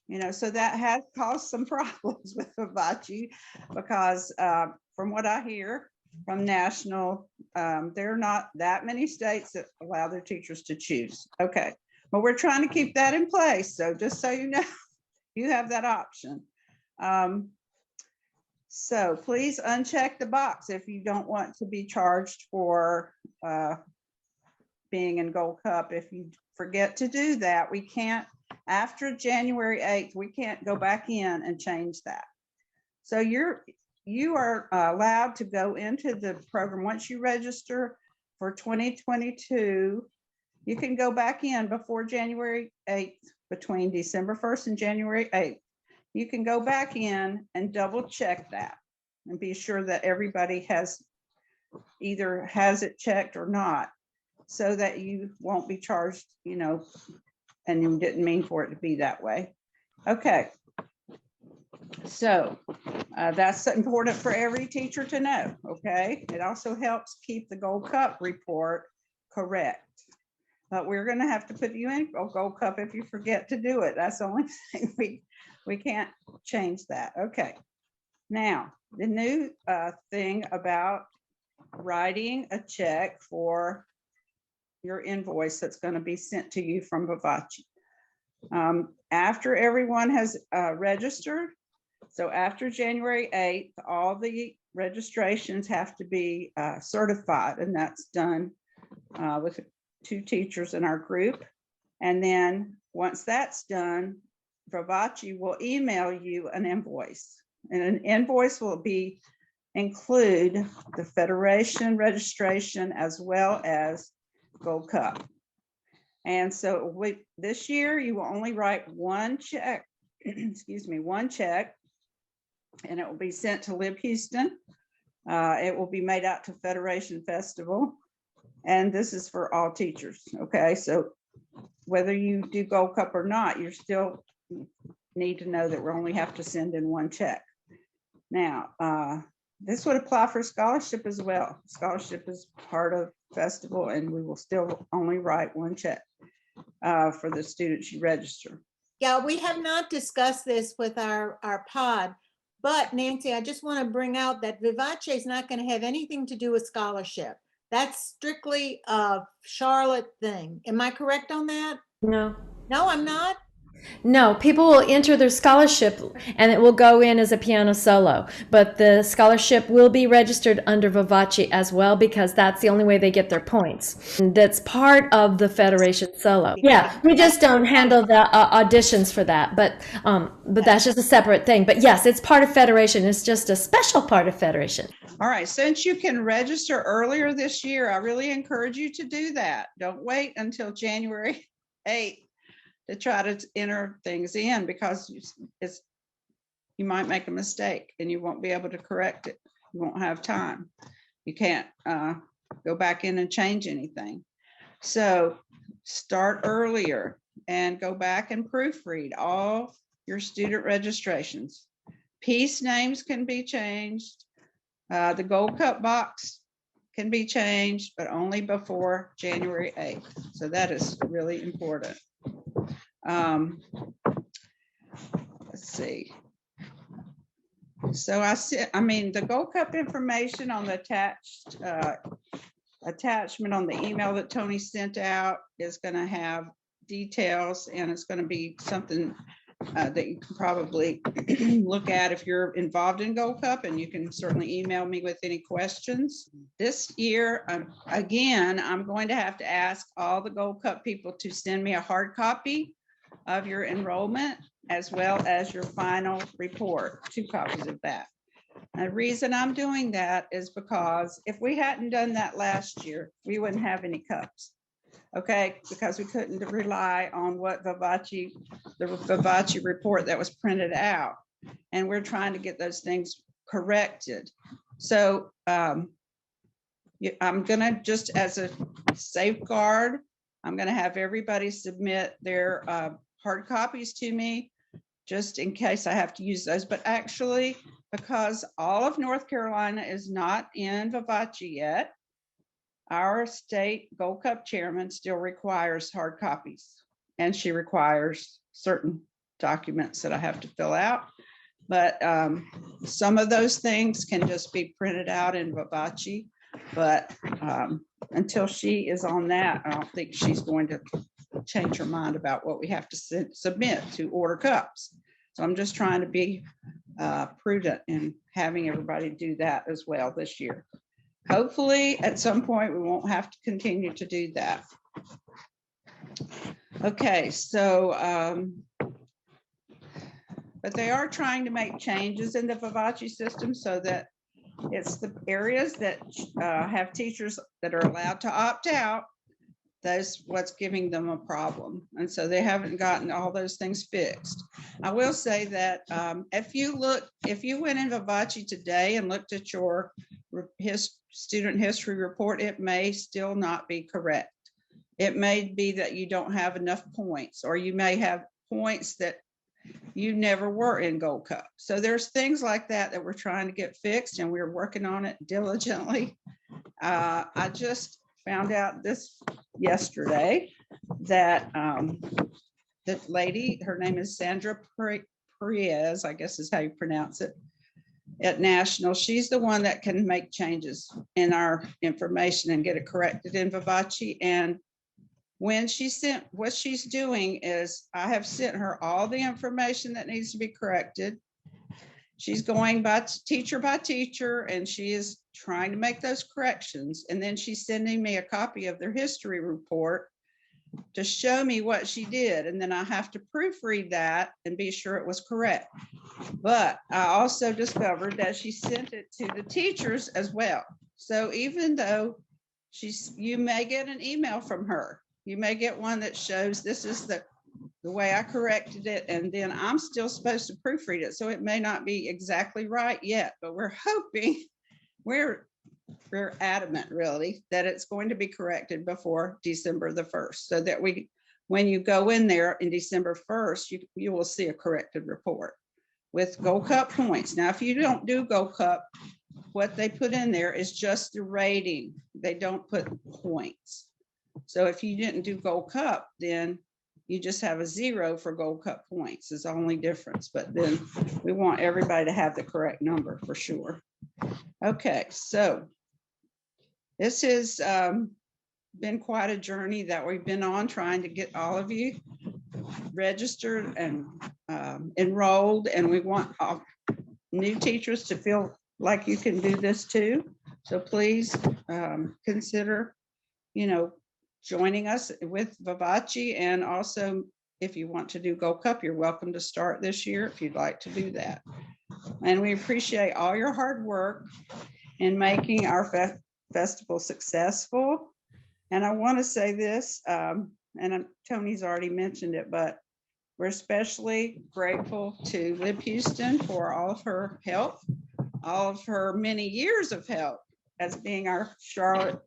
You know, so that has caused some problems with Vivace because from what I hear from national, there are not that many states that allow their teachers to choose. Okay, but we're trying to keep that in place. So just so you know, you have that option. So please uncheck the box if you don't want to be charged for being in Gold Cup. If you forget to do that, we can't, after January 8th, we can't go back in and change that. So you are allowed to go into the program once you register for 2022. You can go back in before January 8th, between December 1st and January 8th. You can go back in and double check that and be sure that everybody has either has it checked or not, so that you won't be charged, you know, and you didn't mean for it to be that way. Okay. So that's important for every teacher to know, okay? It also helps keep the Gold Cup report correct. But we're gonna have to put you in Gold Cup if you forget to do it. That's the only thing we can't change that. Okay. Now, the new thing about writing a check for your invoice that's going to be sent to you from Vivace. After everyone has registered, so after January 8th, all the registrations have to be certified, and that's done with 2 teachers in our group. And then once that's done, Vivace will email you an invoice, and an invoice will include the Federation registration as well as Gold Cup. And so this year you will only write one check, excuse me, one check, and it will be sent to Lib Houston. It will be made out to Federation Festival, and this is for all teachers. Okay, so whether you do Gold Cup or not, you still need to know that we only have to send in one check. Now, this would apply for scholarship as well. Scholarship is part of festival, and we will still only write one check for the students you register. Yeah, we have not discussed this with our pod, but Nancy, I just want to bring out that Vivace is not going to have anything to do with scholarship. That's strictly a Charlotte thing. Am I correct on that? No. No, I'm not. No, people will enter their scholarship and it will go in as a piano solo, but the scholarship will be registered under Vivace as well because that's the only way they get their points. And that's part of the Federation solo. Yeah, we just don't handle the auditions for that, but that's just a separate thing. But yes, it's part of Federation. It's just a special part of Federation. All right, since you can register earlier this year, I really encourage you to do that. Don't wait until January 8th. To try to enter things in, because you might make a mistake and you won't be able to correct it. You won't have time. You can't go back in and change anything. So start earlier and go back and proofread all your student registrations. Piece names can be changed. The Gold Cup box can be changed, but only before January 8th. So that is really important. Let's see. So the Gold Cup information on the attachment on the email that Tony sent out is going to have details, and it's going to be something that you can probably look at if you're involved in Gold Cup, and you can certainly email me with any questions. This year, again, I'm going to have to ask all the Gold Cup people to send me a hard copy of your enrollment, as well as your final report, 2 copies of that. And the reason I'm doing that is because if we hadn't done that last year, we wouldn't have any cups. Okay, because we couldn't rely on what the Vivace report that was printed out. And we're trying to get those things corrected. So I'm gonna, just as a safeguard, I'm gonna have everybody submit their hard copies to me, just in case I have to use those. But actually, because all of North Carolina is not in Vivace yet, our state Gold Cup chairman still requires hard copies, and she requires certain documents that I have to fill out. But some of those things can just be printed out in Vivace. But until she is on that, I don't think she's going to change her mind about what we have to submit to order cups. So I'm just trying to be prudent in having everybody do that as well this year. Hopefully, at some point, we won't have to continue to do that. Okay, so, but they are trying to make changes in the Vivace system so that it's the areas that have teachers that are allowed to opt out. That's what's giving them a problem. And so they haven't gotten all those things fixed. I will say that if you went in Vivace today and looked at your student history report, it may still not be correct. It may be that you don't have enough points, or you may have points that you never were in Gold Cup. So there's things like that that we're trying to get fixed, and we're working on it diligently. I just found out this yesterday that that lady, her name is Sandra Perez, I guess is how you pronounce it, at National. She's the one that can make changes in our information and get it corrected in Vivace. And when she sent, what she's doing is, I have sent her all the information that needs to be corrected. She's going by teacher, and she is trying to make those corrections. And then she's sending me a copy of their history report to show me what she did. And then I have to proofread that and be sure it was correct. But I also discovered that she sent it to the teachers as well. So even though you may get an email from her, you may get one that shows this is the way I corrected it, and then I'm still supposed to proofread it. So it may not be exactly right yet, but we're hoping, we're adamant really that it's going to be corrected before December the 1st, so that when you go in there in December 1st, you will see a corrected report with Gold Cup points. Now, if you don't do Gold Cup, what they put in there is just the rating. They don't put points. So if you didn't do Gold Cup, then you just have a 0 for Gold Cup points is the only difference. But then we want everybody to have the correct number for sure. Okay, so this has been quite a journey that we've been on, trying to get all of you registered and enrolled, and we want new teachers to feel like you can do this too. So please consider, joining us with Vivace, and also if you want to do Gold Cup, you're welcome to start this year if you'd like to do that. And we appreciate all your hard work in making our festival successful. And I want to say this, and Tony's already mentioned it, but we're especially grateful to Lib Houston for all of her help, all of her many years of help as being our Charlotte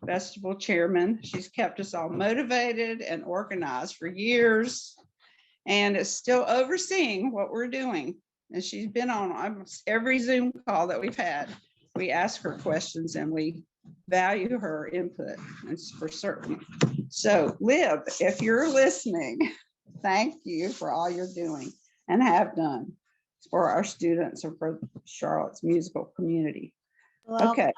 Festival chairman. She's kept us all motivated and organized for years, and is still overseeing what we're doing. And she's been on almost every Zoom call that we've had. We ask her questions and we value her input, and for certain. So Lib, if you're listening, thank you for all you're doing and have done for our students and for Charlotte's musical community. Well, Okay.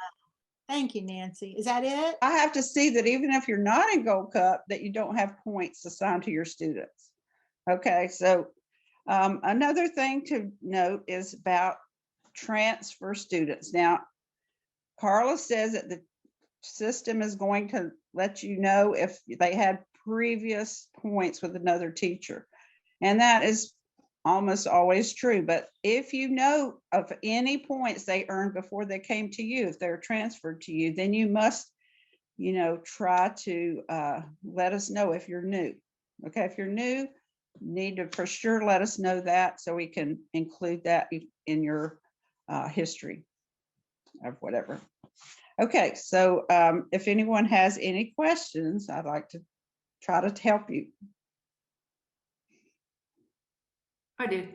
Thank you, Nancy. Is that it? I have to see that even if you're not in Gold Cup, that you don't have points assigned to your students. Okay, so another thing to note is about transfer students. Now, Carla says that the system is going to let you know if they had previous points with another teacher. And that is almost always true. But if you know of any points they earned before they came to you, if they're transferred to you, then you must, try to let us know if you're new. Okay, if you're new, need to for sure let us know that so we can include that in your history of whatever. Okay, so if anyone has any questions, I'd like to try to help you. I do.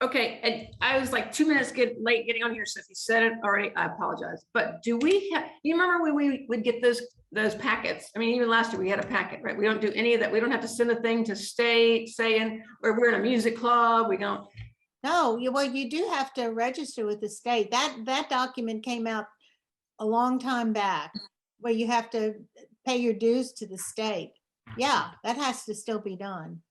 Okay, and I was like 2 minutes late getting on here, so if you said it already, I apologize. But do we have, you remember when we would get those packets? I mean, even last year we had a packet, right? We don't do any of that. We don't have to send a thing to state saying, or we're in a music club, we don't. No, you do have to register with the state. That document came out a long time back, where you have to pay your dues to the state. Yeah, that has to still be done.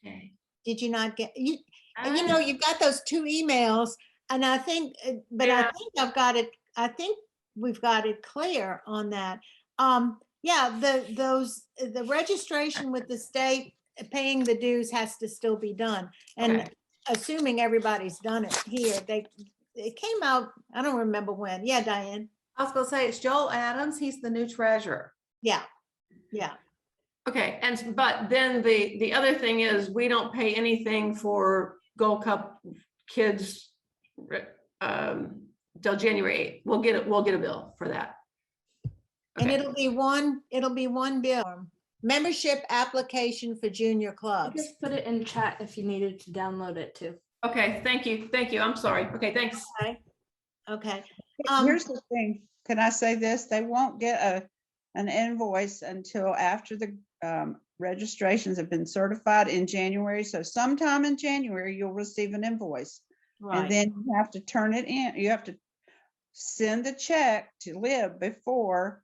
Okay. Did you not get you? You've got those 2 emails, and I think, but yeah. I think I've got it. I think we've got it clear on that. Yeah, the registration with the state, paying the dues has to still be done, and assuming everybody's done it here, it came out. I don't remember when. Yeah, Diane. I was going to say it's Joel Adams. He's the new treasurer. Yeah, yeah. Okay, but then the other thing is we don't pay anything for Gold Cup kids till January 8th. We'll get a bill for that. Okay. And it'll be one bill. Membership application for junior clubs. Just put it in chat if you needed to download it too. Okay, thank you. I'm sorry. Okay, thanks. Okay. Here's the thing. Can I say this? They won't get an invoice until after the registrations have been certified in January. So sometime in January, you'll receive an invoice. Right. And then you have to turn it in. You have to send the check to Lib before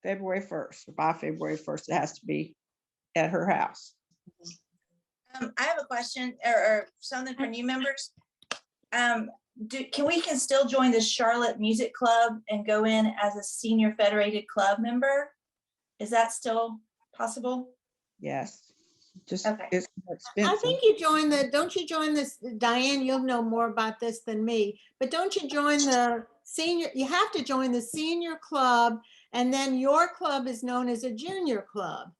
February 1st. By February 1st, it has to be at her house. I have a question or something for new members. Can we still join the Charlotte Music Club and go in as a senior federated club member? Is that still possible? Yes. Just okay. It's more expensive. I think don't you join this, Diane, you'll know more about this than me, but don't you join the senior, you have to join the senior club, and then your club is known as a junior club.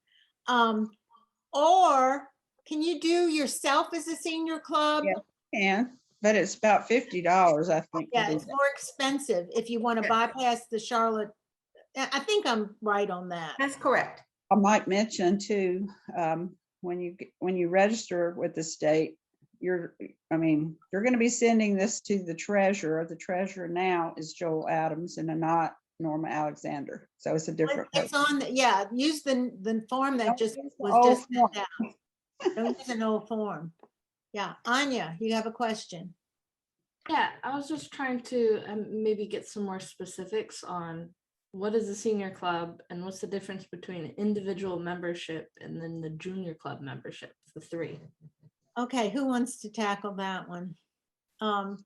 Or can you do yourself as a senior club? Yeah, you can, but it's about $50, I think. Yeah, it's more expensive if you want to bypass the Charlotte. I think I'm right on that. That's correct. I might mention too, when you register with the state, you're going to be sending this to the treasurer. The treasurer now is Joel Adams and not Norma Alexander. So it's a different. It's on, yeah, use the form that Don't just use the was old just sent form. out. Don't use an old form. Yeah, Anya, you have a question? Yeah, I was just trying to maybe get some more specifics on what is the senior club and what's the difference between an individual membership and then the junior club membership, the three. Okay, who wants to tackle that one? The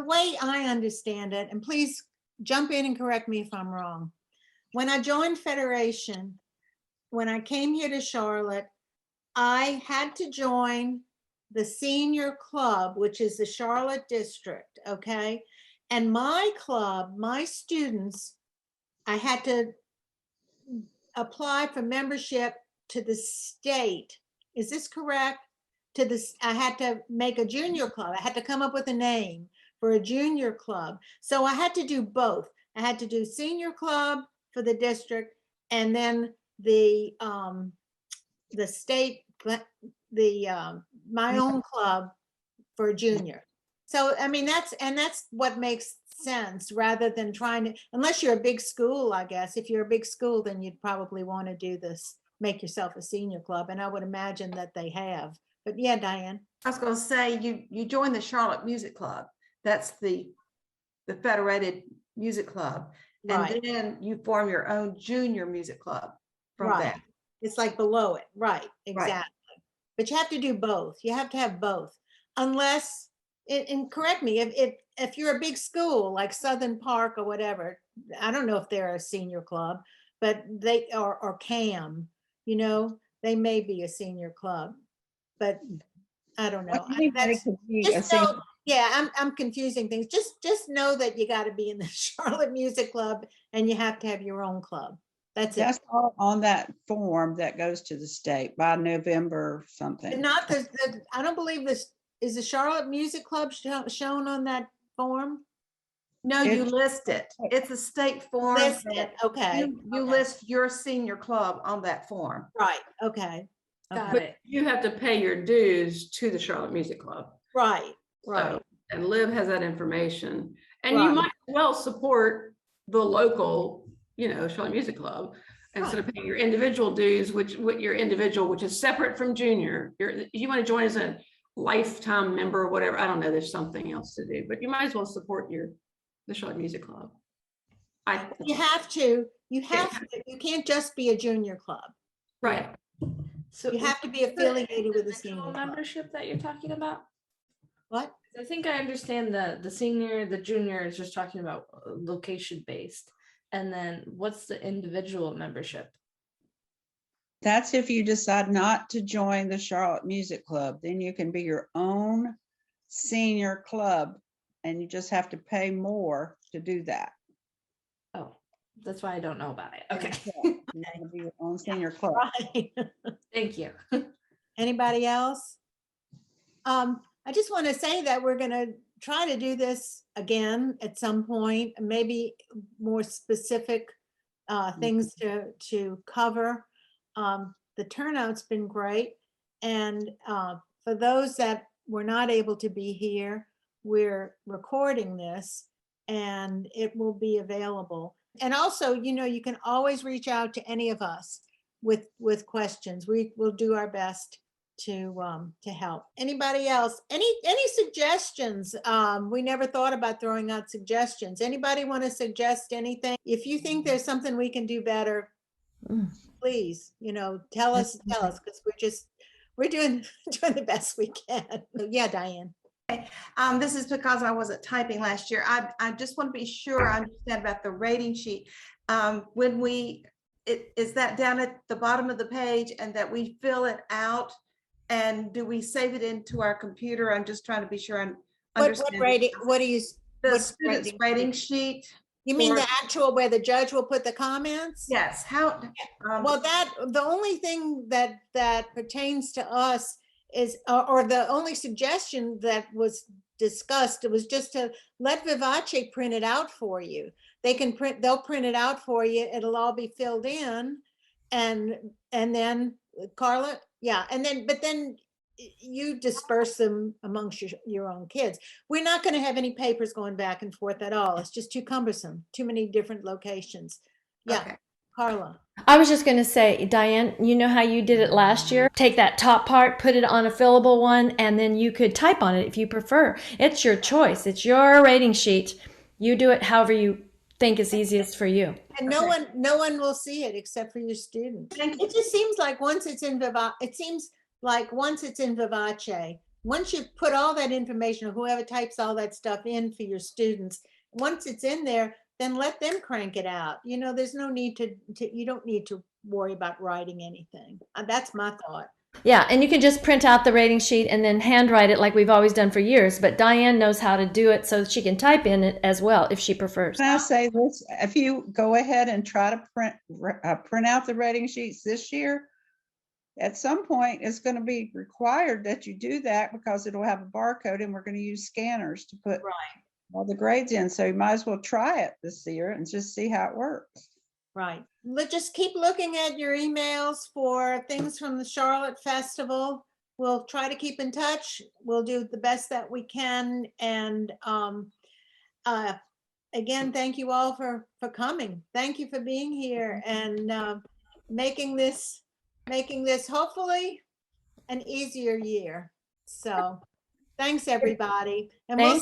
way I understand it, and please jump in and correct me if I'm wrong. When I joined Federation, when I came here to Charlotte, I had to join the senior club, which is the Charlotte district, okay? And my club, my students, I had to apply for membership to the state. Is this correct? I had to make a junior club. I had to come up with a name for a junior club. So I had to do both. I had to do senior club for the district and then the state, my own club for junior. So, I mean, that's what makes sense rather than trying to, unless you're a big school, I guess. If you're a big school, then you'd probably want to do this, make yourself a senior club. And I would imagine that they have. But yeah, Diane. I was going to say, you joined the Charlotte Music Club. That's the Federated Music Club. Right. And then you form your own junior music club from Right. that. It's like below it. Right. Exactly. But you have to do both. You have to have both. Unless, and correct me, if you're a big school like Southern Park or whatever, I don't know if they're a senior club, but they or CAM, they may be a senior club, but I don't know. Anybody could be a Just senior. know, yeah, I'm confusing things. Just know that you got to be in the Charlotte Music Club and you have to have your own club. That's it. That's all on that form that goes to the state by November something. And not I don't believe this is the Charlotte Music Club shown on that form. No, you list it. It's a state form. List it, okay. You list your senior club on that form. Right, okay. But you have to pay your dues to the Charlotte Music Club. Right, right. So, and Liv has that information. And Right. you might well support the local, Charlotte Music Club instead of paying your individual dues, which is separate from junior. You want to join as a lifetime member or whatever. I don't know, there's something else to do, but you might as well support the Charlotte Music Club. You have to, you can't just be a junior club. Right. So You have to be affiliated with a senior club. membership that you're talking about? What? I think I understand the senior, the junior is just talking about location based. And then what's the individual membership? That's if you decide not to join the Charlotte Music Club, then you can be your own senior club and you just have to pay more to do that. Oh, that's why I don't know about it. Okay. You have to be your own senior club. Right. Thank you. Anybody else? I just want to say that we're going to try to do this again at some point, maybe more specific things to cover. The turnout's been great. And for those that were not able to be here, we're recording this and it will be available. And also, you can always reach out to any of us with questions. We will do our best to help. Anybody else? Any suggestions? We never thought about throwing out suggestions. Anybody want to suggest anything? If you think there's something we can do better, please, tell us, because we're doing the best we can. Yeah, Diane. This is because I wasn't typing last year. I just want to be sure I understand about the rating sheet. Is that down at the bottom of the page and that we fill it out? And do we save it into our computer? I'm just trying to be sure I'm understanding. What rating? What do you? The student's rating sheet. You mean or- the actual where the judge will put the comments? Yes. How? Well, the only thing that pertains to us is, or the only suggestion that was discussed, it was just to let Vivace print it out for you. They'll print it out for you. It'll all be filled in, and then Carla, yeah, but then you disperse them amongst your own kids. We're not going to have any papers going back and forth at all. It's just too cumbersome, too many different locations. Yeah, Okay. Carla. I was just going to say, Diane, you know how you did it last year? Take that top part, put it on a fillable one, and then you could type on it if you prefer. It's your choice. It's your rating sheet. You do it however you think is easiest for you. And no one will see it except for your students. It just seems like once it's in Vivace, once you put all that information, or whoever types all that stuff in for your students, once it's in there, then let them crank it out. You know, there's no need you don't need to worry about writing anything. That's my thought. Yeah, and you can just print out the rating sheet and then handwrite it like we've always done for years. But Diane knows how to do it so that she can type in it as well if she prefers. Can I say this? If you go ahead and try to print out the rating sheets this year, at some point it's going to be required that you do that because it'll have a barcode, and we're going to use scanners to put all the grades in. So you might as well try it this year and just see how it works. Right. Let's just keep looking at your emails for things from the Charlotte Festival. We'll try to keep in touch. We'll do the best that we can. And again, thank you all for coming. Thank you for being here and making this hopefully an easier year. So thanks, everybody. And we'll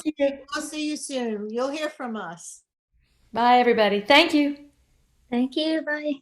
see you soon. You'll hear from us. Bye, everybody. Thank you. Thank you. Bye.